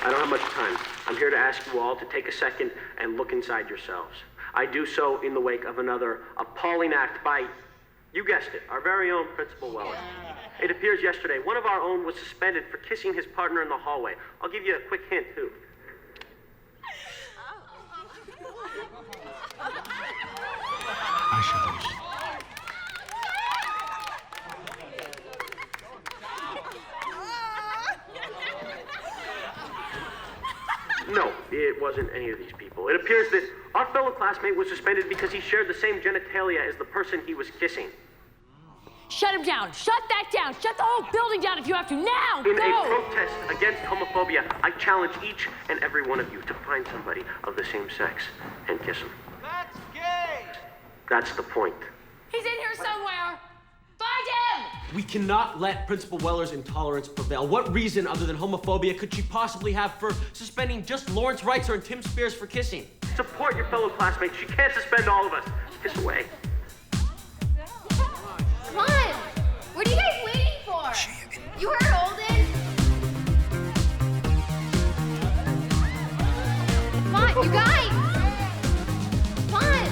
I don't have much time. I'm here to ask you all to take a second and look inside yourselves. I do so in the wake of another appalling act by, you guessed it, our very own Principal Weller. It appears yesterday one of our own was suspended for kissing his partner in the hallway. I'll give you a quick hint, too. I should lose. No, it wasn't any of these people. It appears that our fellow classmate was suspended because he shared the same genitalia as the person he was kissing. Shut him down. Shut that down. Shut the whole building down if you have to. Now, In go! a protest against homophobia, I challenge each and every one of you to find somebody of the same sex and kiss him. That's gay! That's the point. He's in here somewhere. Find him! We cannot let Principal Weller's intolerance prevail. What reason other than homophobia could she possibly have for suspending just Lawrence Reitzer and Tim Spears for kissing? Support your fellow classmates. She can't suspend all of us. Kiss away. Come on! What are you guys waiting for? You heard Holden? Come on, you guys! Come on!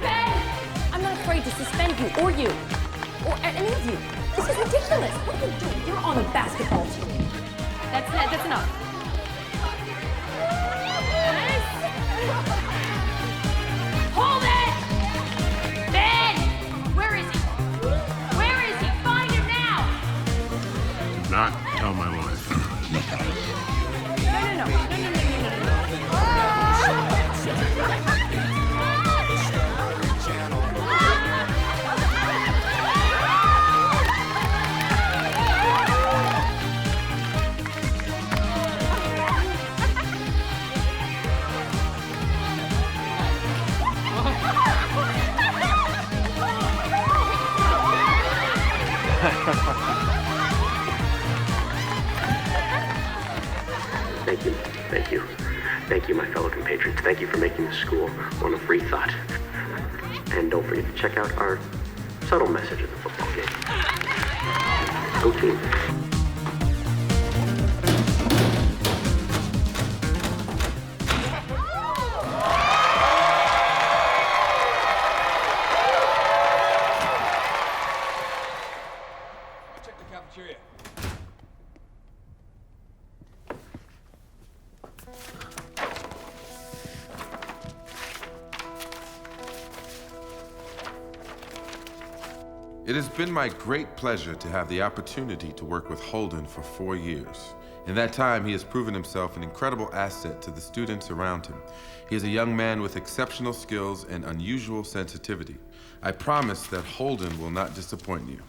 Ben! I'm not afraid to suspend you, or any of you. This is ridiculous. What are you doing? You're on a basketball team. That's it. That's enough. Hold it! Ben! Where is he? Where is he? Find him now! Do not tell my wife. No. Thank you. Thank you. Thank you, my fellow compatriots. Thank you for making this school one of free thought. And don't forget to check out our subtle message at the football game. Go team. Check the cafeteria. It has been my great pleasure to have the opportunity to work with Holden for 4 years. In that time, he has proven himself an incredible asset to the students around him. He is a young man with exceptional skills and unusual sensitivity. I promise that Holden will not disappoint you.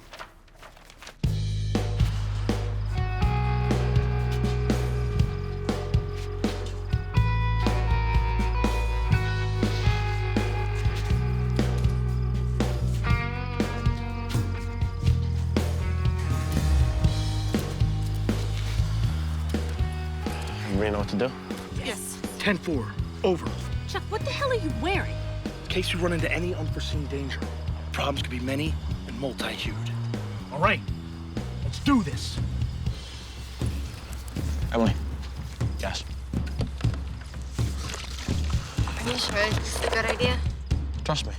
Everybody know what to do? Yes. 10-4. Over. Chuck, what the hell are you wearing? In case you run into any unforeseen danger, problems could be many and multi-hued. All right, let's do this. Emily. Yes. Are you sure this is a good idea? Trust me.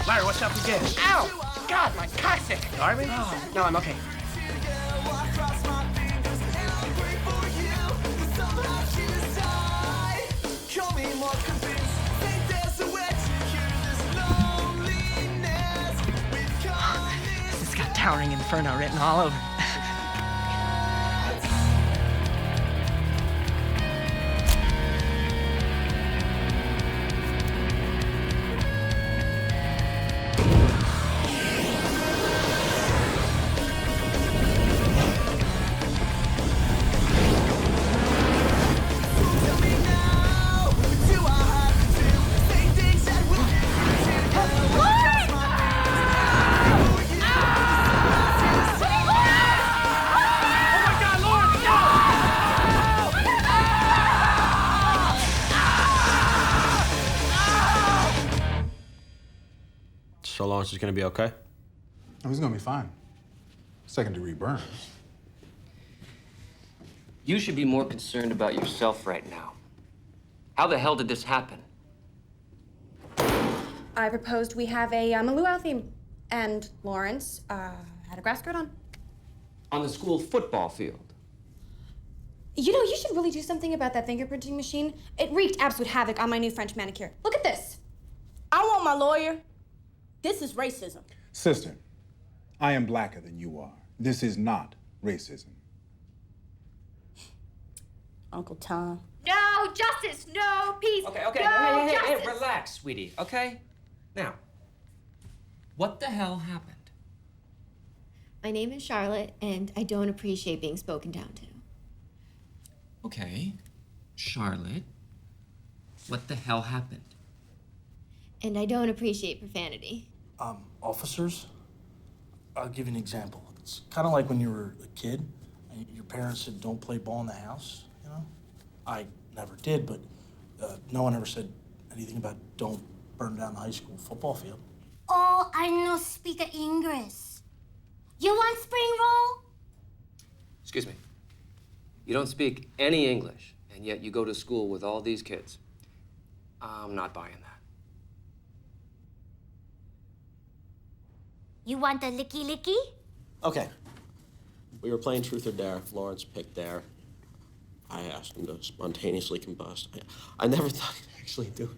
Larry, what's up again? Ow! God, my coccyx! You all right, man? Oh, no, I'm okay. This has got Towering Inferno written all over it. So Lawrence is gonna be okay? Oh, he's gonna be fine. Second-degree burns. You should be more concerned about yourself right now. How the hell did this happen? I proposed we have a luau theme, and Lawrence had a grass skirt on. On the school football field. You know, you should really do something about that fingerprinting machine. It wreaked absolute havoc on my new French manicure. Look at this. I want my lawyer. This is racism. Sister, I am blacker than you are. This is not racism. Uncle Tom. No justice, no peace. Okay, no hey, justice. relax, sweetie, okay? Now, what the hell happened? My name is Charlotte, and I don't appreciate being spoken down to. Okay, Charlotte, what the hell happened? And I don't appreciate profanity. Officers, I'll give you an example. It's kind of like when you were a kid and your parents said, don't play ball in the house, you know? I never did, but no one ever said anything about don't burn down the high school football field. Oh, I no speak English. You want spring roll? Excuse me. You don't speak any English, and yet you go to school with all these kids. I'm not buying that. You want a licky licky? Okay. We were playing Truth or Dare. Lawrence picked Dare. I asked him to spontaneously combust. I never thought he'd actually do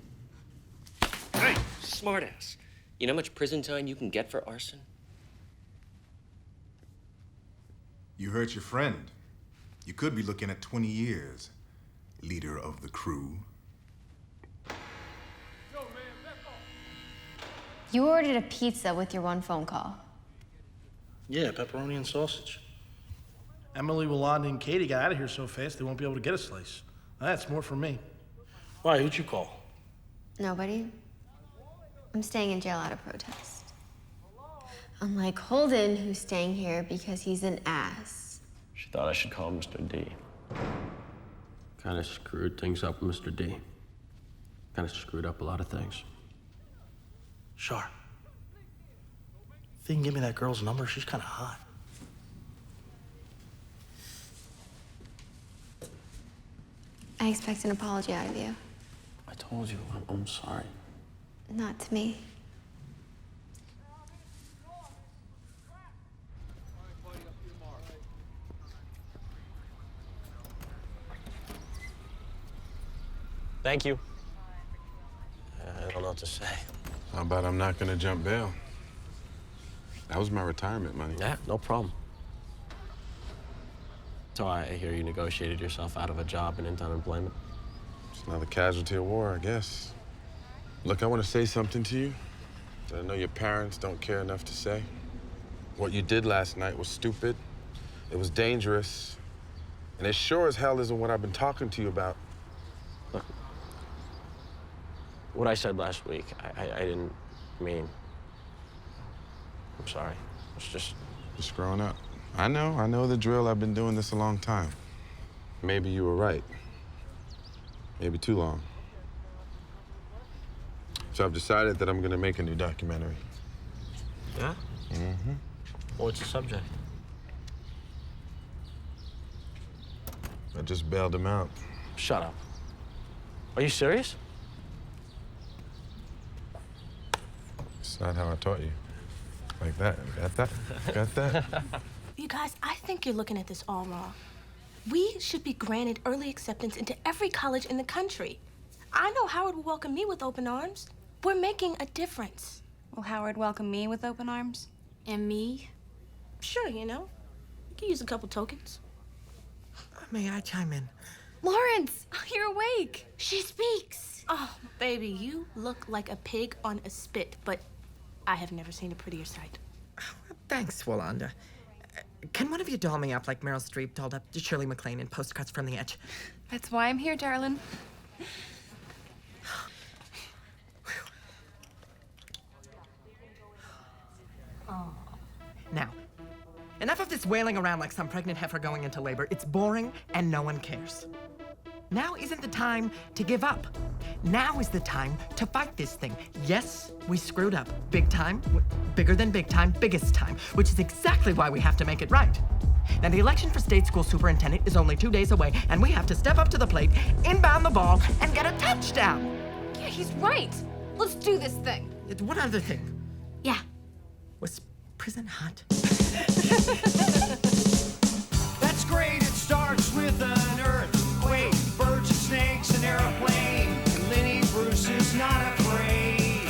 it. Hey, smartass. You know how much prison time you can get for arson? You hurt your friend. You could be looking at 20 years, leader of the crew. You ordered a pizza with your one phone call. Yeah, pepperoni and sausage. Emily, Yolanda, and Katie got out of here so fast they won't be able to get a slice. That's more for me. Why, who'd you call? Nobody. I'm staying in jail out of protest. Unlike Holden, who's staying here because he's an ass. She thought I should call Mr. D. Kind of screwed things up, Mr. D. Kind of screwed up a lot of things. Sure. If you can give me that girl's number, she's kind of hot. I expect an apology out of you. I told you, I'm sorry. Not to me. Thank you. I don't know what to say. How about I'm not gonna jump bail? That was my retirement money. Yeah, no problem. So I hear you negotiated yourself out of a job and into unemployment? It's another casualty of war, I guess. Look, I want to say something to you that I know your parents don't care enough to say. What you did last night was stupid. It was dangerous. And it sure as hell isn't what I've been talking to you about. Look, what I said last week, I didn't mean. I'm sorry. It's just growing up. I know the drill. I've been doing this a long time. Maybe you were right. Maybe too long. So I've decided that I'm gonna make a new documentary. Yeah? Mm-hmm. What's the subject? I just bailed him out. Shut up. Are you serious? It's not how I taught you. Like that. Got that? Got that? You guys, I think you're looking at this all wrong. We should be granted early acceptance into every college in the country. I know Howard will welcome me with open arms. We're making a difference. Will Howard welcome me with open arms? And me? Sure, you know. You can use a couple tokens. May I chime in? Lawrence, you're awake. She speaks. Oh, baby, you look like a pig on a spit, but I have never seen a prettier sight. Thanks, Yolanda. Can one of you doll me up like Meryl Streep dolled up to Shirley MacLaine in Postcards from the Edge? That's why I'm here, darling. Now, enough of this wailing around like some pregnant heifer going into labor. It's boring and no one cares. Now isn't the time to give up. Now is the time to fight this thing. Yes, we screwed up. Big time, bigger than big time, biggest time, which is exactly why we have to make it right. Now, the election for state school superintendent is only 2 days away, and we have to step up to the plate, inbound the ball, and get a touchdown. Yeah, he's right. Let's do this thing. One other thing. Yeah. Was prison hot? That's great, it starts with an earthquake, birds and snakes, an airplane, and Lenny Bruce is not afraid.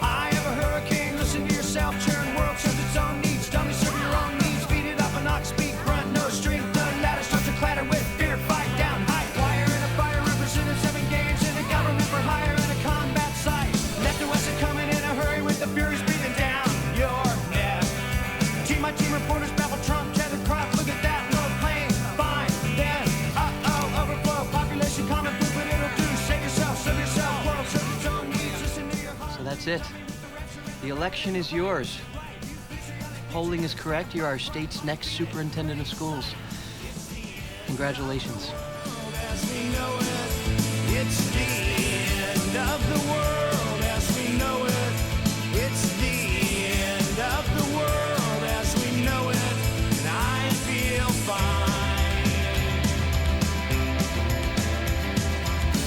I have a hurricane, listen to yourself, churn world serves its own needs, dummy serve your own needs, beat it up and not speak, grunt, no strength, the ladder starts to clatter with fear, fight down, high wire and a fire, represented 7 games in a government for hire and a combat site, left and west are coming in a hurry with the furies breathing down your neck. My team reporters babble Trump, tethered crop, look at that, no pain, fine, then, uh-oh, overflow, population, common food, but it'll do, save yourself, world serve its own needs, listen to That's it. The election is yours. Polling is correct. You're our state's next superintendent of schools. Congratulations. As we know it, it's the end of the world as we know it. It's the end of the world as we know it. And I feel fine.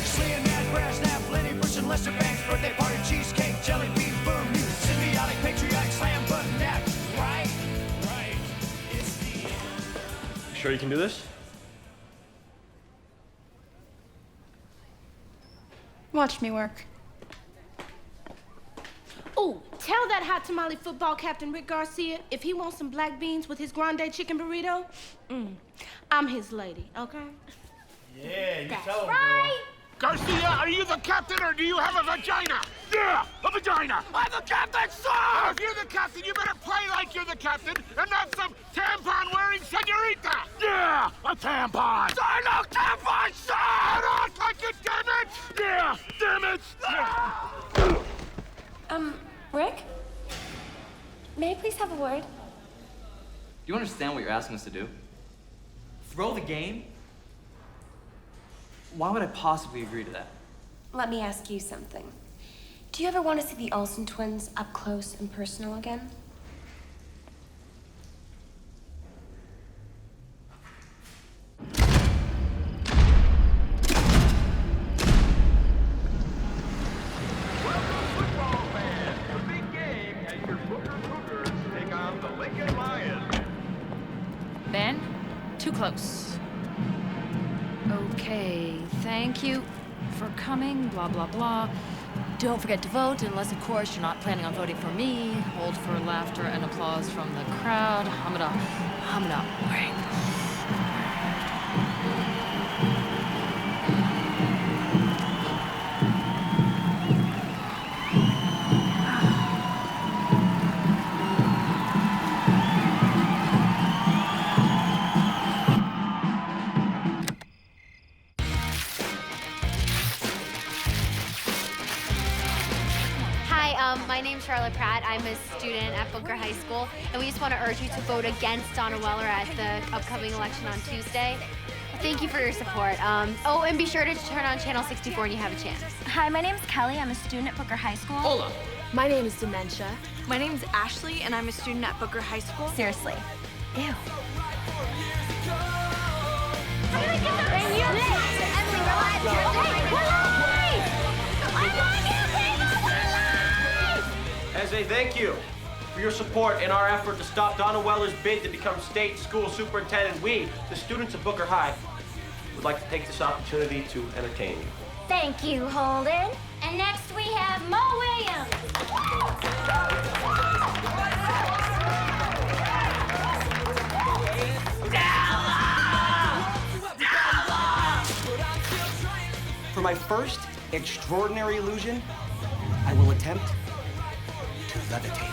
Slaying that grass, nap, Lenny Bruce, and Lester Banks, birthday party, cheesecake, jelly bean, boom, you symbiotic, patriotic, slam button, nap. Right, right. It's the end. Sure you can do this? Watch me work. Oh, tell that hot tamale football captain Rick Garcia if he wants some black beans with his grande chicken burrito, I'm his lady, okay? Yeah, you That's tell him, right. Garcia, are you the captain or do you have a vagina? Yeah, a vagina. I'm the captain, sir! Well, if you're the captain, you better play like you're the captain and not some tampon-wearing senorita. Yeah, a tampon. Sir, no tampon, sir! Act like it, damn it! Yeah, damn it! Rick? May I please have a word? Do you understand what you're asking us to do? Throw the game? Why would I possibly agree to that? Let me ask you something. Do you ever want to see the Olsen twins up close and personal again? Ben, too close. Okay, thank you for coming, blah, blah, blah. Don't forget to vote, unless, of course, you're not planning on voting for me. Hold for laughter and applause from the crowd. Hum it up. Hum it up. Right. My name's Charlotte Pratt. I'm a student at Booker High School, and we just want to urge you to vote against Donna Weller at the upcoming election on Tuesday. Thank you for your support. Oh, and be sure to turn on Channel 64 when you have a chance. Hi, my name's Kelly. I'm a student at Booker High School. Hold on. My name is Dementia. My name's Ashley, and I'm a student at Booker High School. Seriously. Ew. As a thank you for your support in our effort to stop Donna Weller's bid to become state school superintendent, we, the students of Booker High, would like to take this opportunity to entertain you. Thank you, Holden. And next we have Mo Williams. For my first extraordinary illusion, I will attempt to levitate.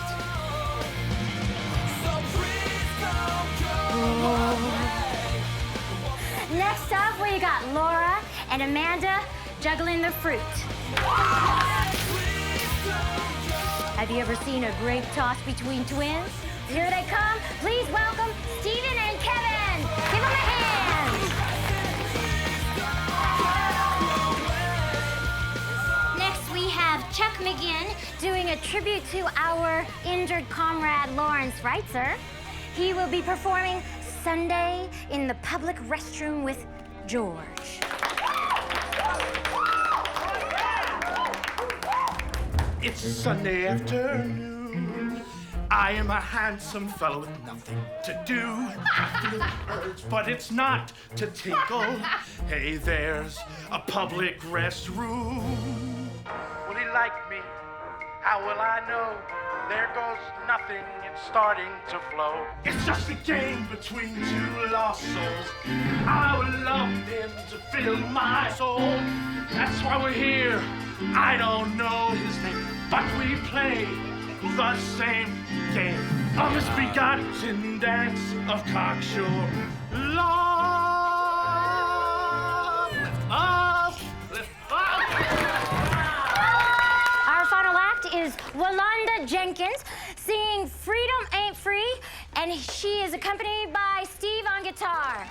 Next up, we got Laura and Amanda juggling the fruit. Have you ever seen a grape toss between twins? Here they come. Please welcome Stephen and Kevin. Give them a hand. Next, we have Chuck McGinn doing a tribute to our injured comrade, Lawrence Reitzer. He will be performing Sunday in the public restroom with George. It's Sunday afternoon. I am a handsome fellow with nothing to do. I feel the urge, but it's not to tinkle. Hey, there's a public restroom. Will he like me? How will I know? There goes nothing, it's starting to flow. It's just a game between two lost souls. I would love him to fill my soul. That's why we're here. I don't know his name, but we play the same game. A misbegotten dance of cocksure love. Lift up, lift up. Our final act is is Walanda Jenkins singing Freedom Ain't Free, and she is accompanied by Steve on guitar.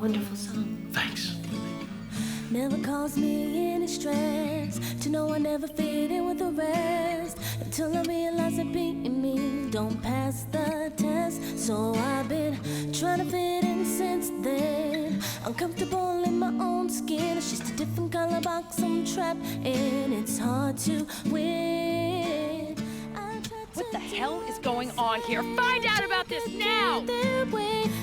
Wonderful song. Thanks. Never caused me any stress to know I never fit in with the rest until I realized that being me don't pass the test. So I've been trying to fit in since then. Uncomfortable in my own skin. It's just a different color box I'm trapped in. It's hard to win. What the hell is going on here? Find out about this now!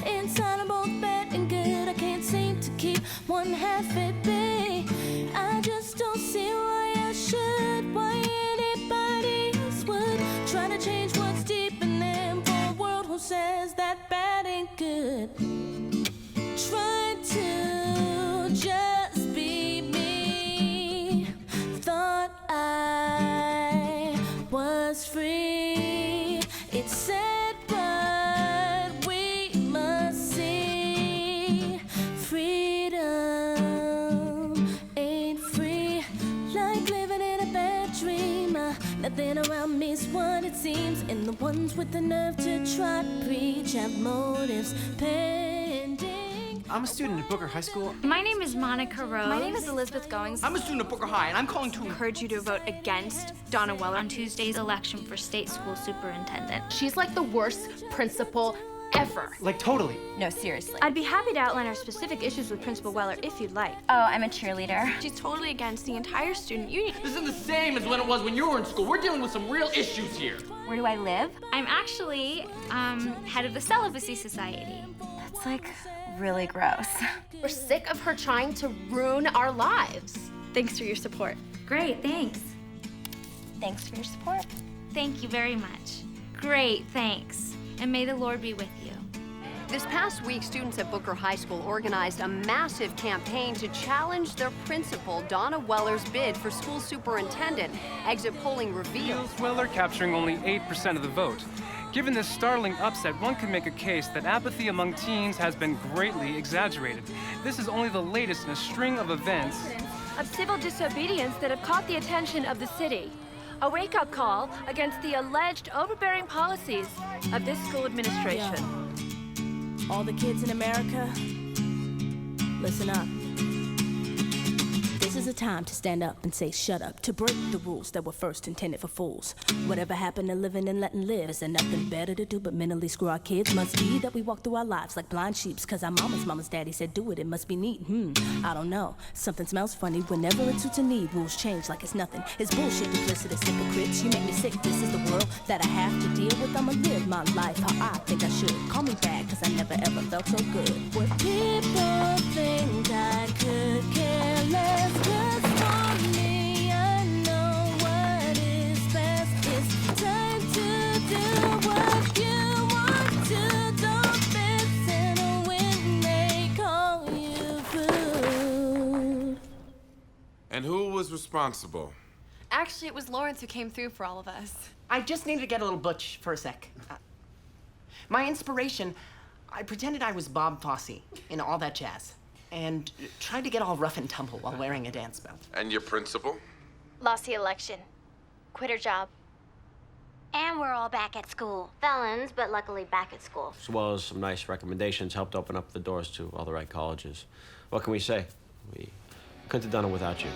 Inside I'm both bad and good. I can't seem to keep one half at bay. I just don't see why I should, why anybody else would try to change what's deep in them for a world who says that bad ain't good. Try to just be me. Thought I was free. It's sad, but we must see. Freedom ain't free. Like living in a bad dream. Nothing around me is what it seems. And the ones with the nerve to try to preach have motives pending. I'm a student at Booker High School. My name is Monica Rose. My name is Elizabeth Goings. I'm a student at Booker High, and I'm calling to encourage you to vote against Donna Weller on Tuesday's election for state school superintendent. She's like the worst principal ever. Like, totally. No, seriously. I'd be happy to outline our specific issues with Principal Weller if you'd like. Oh, I'm a cheerleader. She's totally against the entire student union. This isn't the same as when it was when you were in school. We're dealing with some real issues here. Where do I live? I'm actually head of the Celibacy Society. That's like really gross. We're sick of her trying to ruin our lives. Thanks for your support. Great, thanks. Thanks for your support. Thank you very much. Great, thanks. And may the Lord be with you. This past week, students at Booker High School organized a massive campaign to challenge their principal, Donna Weller's bid for school superintendent. Exit polling reveals Weller capturing only 8% of the vote. Given this startling upset, one could make a case that apathy among teens has been greatly exaggerated. This is only the latest in a string of events Of civil disobedience that have caught the attention of the city. A wake-up call against the alleged overbearing policies of this school administration. Yeah. All the kids in America, listen up. This is a time to stand up and say shut up, to break the rules that were first intended for fools. Whatever happened to living and letting live? Is there nothing better to do but mentally screw our kids? Must be that we walk through our lives like blind sheeps, cause our mama's daddy said do it, it must be neat. I don't know, something smells funny whenever it suits a need. Rules change like it's nothing. It's bullshit, duplicitous hypocrites. You make me sick, this is the world that I have to deal with. I'ma live my life how I think I should. Call me bad, cause I never ever felt so good. What people think I could care less. Just for me, I know what is best. It's time to do what you want to. Don't listen when they call you rude. And who was responsible? Actually, it was Lawrence who came through for all of us. I just need to get a little butch for a sec. My inspiration, I pretended I was Bob Fosse and all that jazz, and tried to get all rough and tumble while wearing a dance belt. And your principal? Lost the election. Quit her job. And we're all back at school. Felons, but luckily back at school. As well as some nice recommendations, helped open up the doors to all the right colleges. What can we say? We couldn't have done it without you.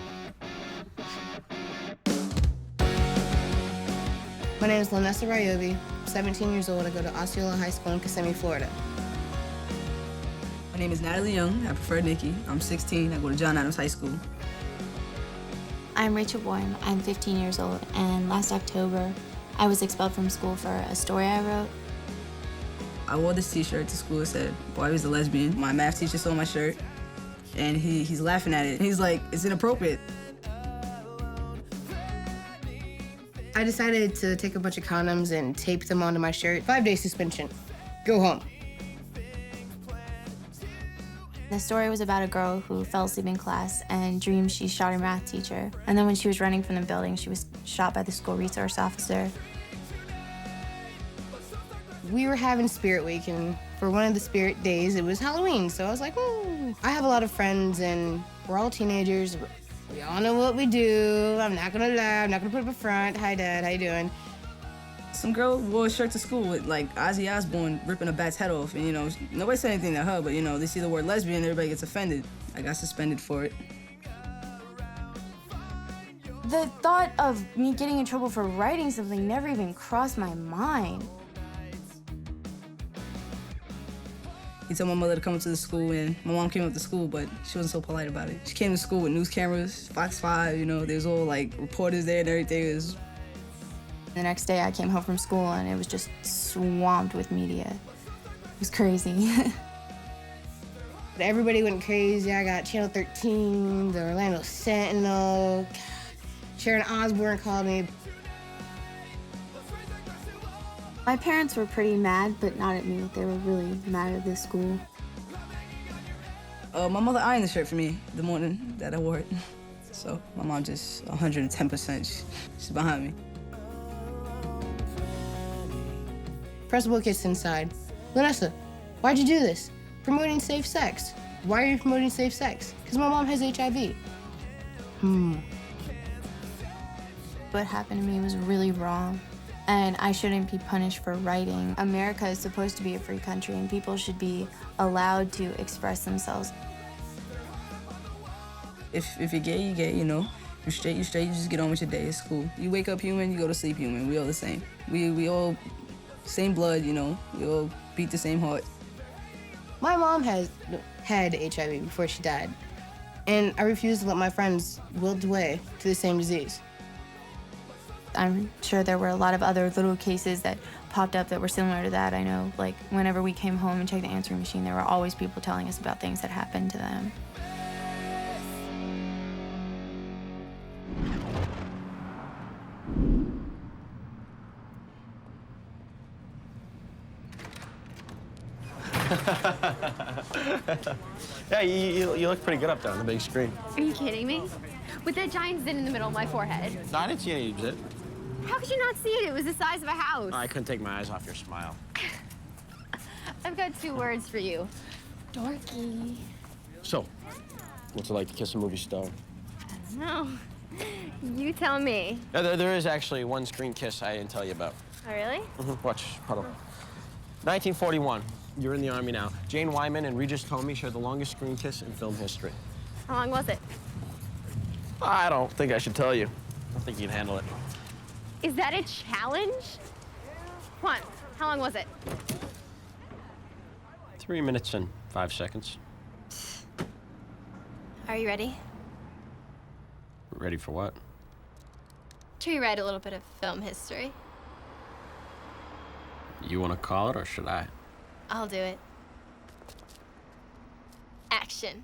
My name is Lanessa Ryobi. I'm 17 years old. I go to Osceola High School in Kissimmee, Florida. My name is Natalie Young. I prefer Nikki. I'm 16. I go to John Adams High School. I'm Rachel Boyne. I'm 15 years old, and last October, I was expelled from school for a story I wrote. I wore this t-shirt to school that said, boy, he's a lesbian. My math teacher saw my shirt, and he's laughing at it. He's like, it's inappropriate. I decided to take a bunch of condoms and tape them onto my shirt. 5-day suspension. Go home. The story was about a girl who fell asleep in class and dreamed she shot her math teacher. And then when she was running from the building, she was shot by the school resource officer. We were having Spirit Week, and for one of the Spirit days, it was Halloween, so I was like, ooh. I have a lot of friends, and we're all teenagers. We all know what we do. I'm not gonna lie, I'm not gonna put up a front. Hi, Dad, how you doing? Some girl wore a shirt to school with, like, Ozzy Osbourne ripping a bat's head off, and, you know, nobody said anything to her, but, you know, they see the word lesbian, everybody gets offended. I got suspended for it. The thought of me getting in trouble for writing something never even crossed my mind. He told my mother to come up to the school, and my mom came up to school, but she wasn't so polite about it. She came to school with news cameras, Fox 5, you know, there's all, like, reporters there and everything. It was... The next day I came home from school and it was just swamped with media. It was crazy. Everybody went crazy. I got Channel 13, the Orlando Sentinel, Sharon Osbourne called me. My parents were pretty mad, but not at me. They were really mad at this school. My mother ironed the shirt for me the morning that I wore it. So my mom just 110%, she's behind me. Principal gets inside. Vanessa, why'd you do this? Promoting safe sex. Why are you promoting safe sex? Because my mom has HIV. What happened to me was really wrong, and I shouldn't be punished for writing. America is supposed to be a free country, and people should be allowed to express themselves. If you're gay, you're gay, you know. You're straight, you just get on with your day, it's cool. You wake up human, you go to sleep human. We all the same. We all same blood, you know. We all beat the same heart. My mom had HIV before she died, and I refused to let my friends wilt away to the same disease. I'm sure there were a lot of other little cases that popped up that were similar to that. I know, like, whenever we came home and checked the answering machine, there were always people telling us about things that happened to them. Yeah, you look pretty good up there on the big screen. Are you kidding me? With that giant zit in the middle of my forehead. No, I didn't see any zit. How could you not see it? It was the size of a house. I couldn't take my eyes off your smile. I've got 2 words for you. Dorky. So, what's it like to kiss a movie star? No. You tell me. Yeah, there is actually one screen kiss I didn't tell you about. Oh, really? Watch, Puddle. 1941. You're in the Army now. Jane Wyman and Regis Tomey shared the longest screen kiss in film history. How long was it? I don't think I should tell you. I don't think you can handle it. Is that a challenge? Come on. How long was it? 3 minutes and 5 seconds. Are you ready? Ready for what? To rewrite a little bit of film history. You want to call it, or should I? I'll do it. Action.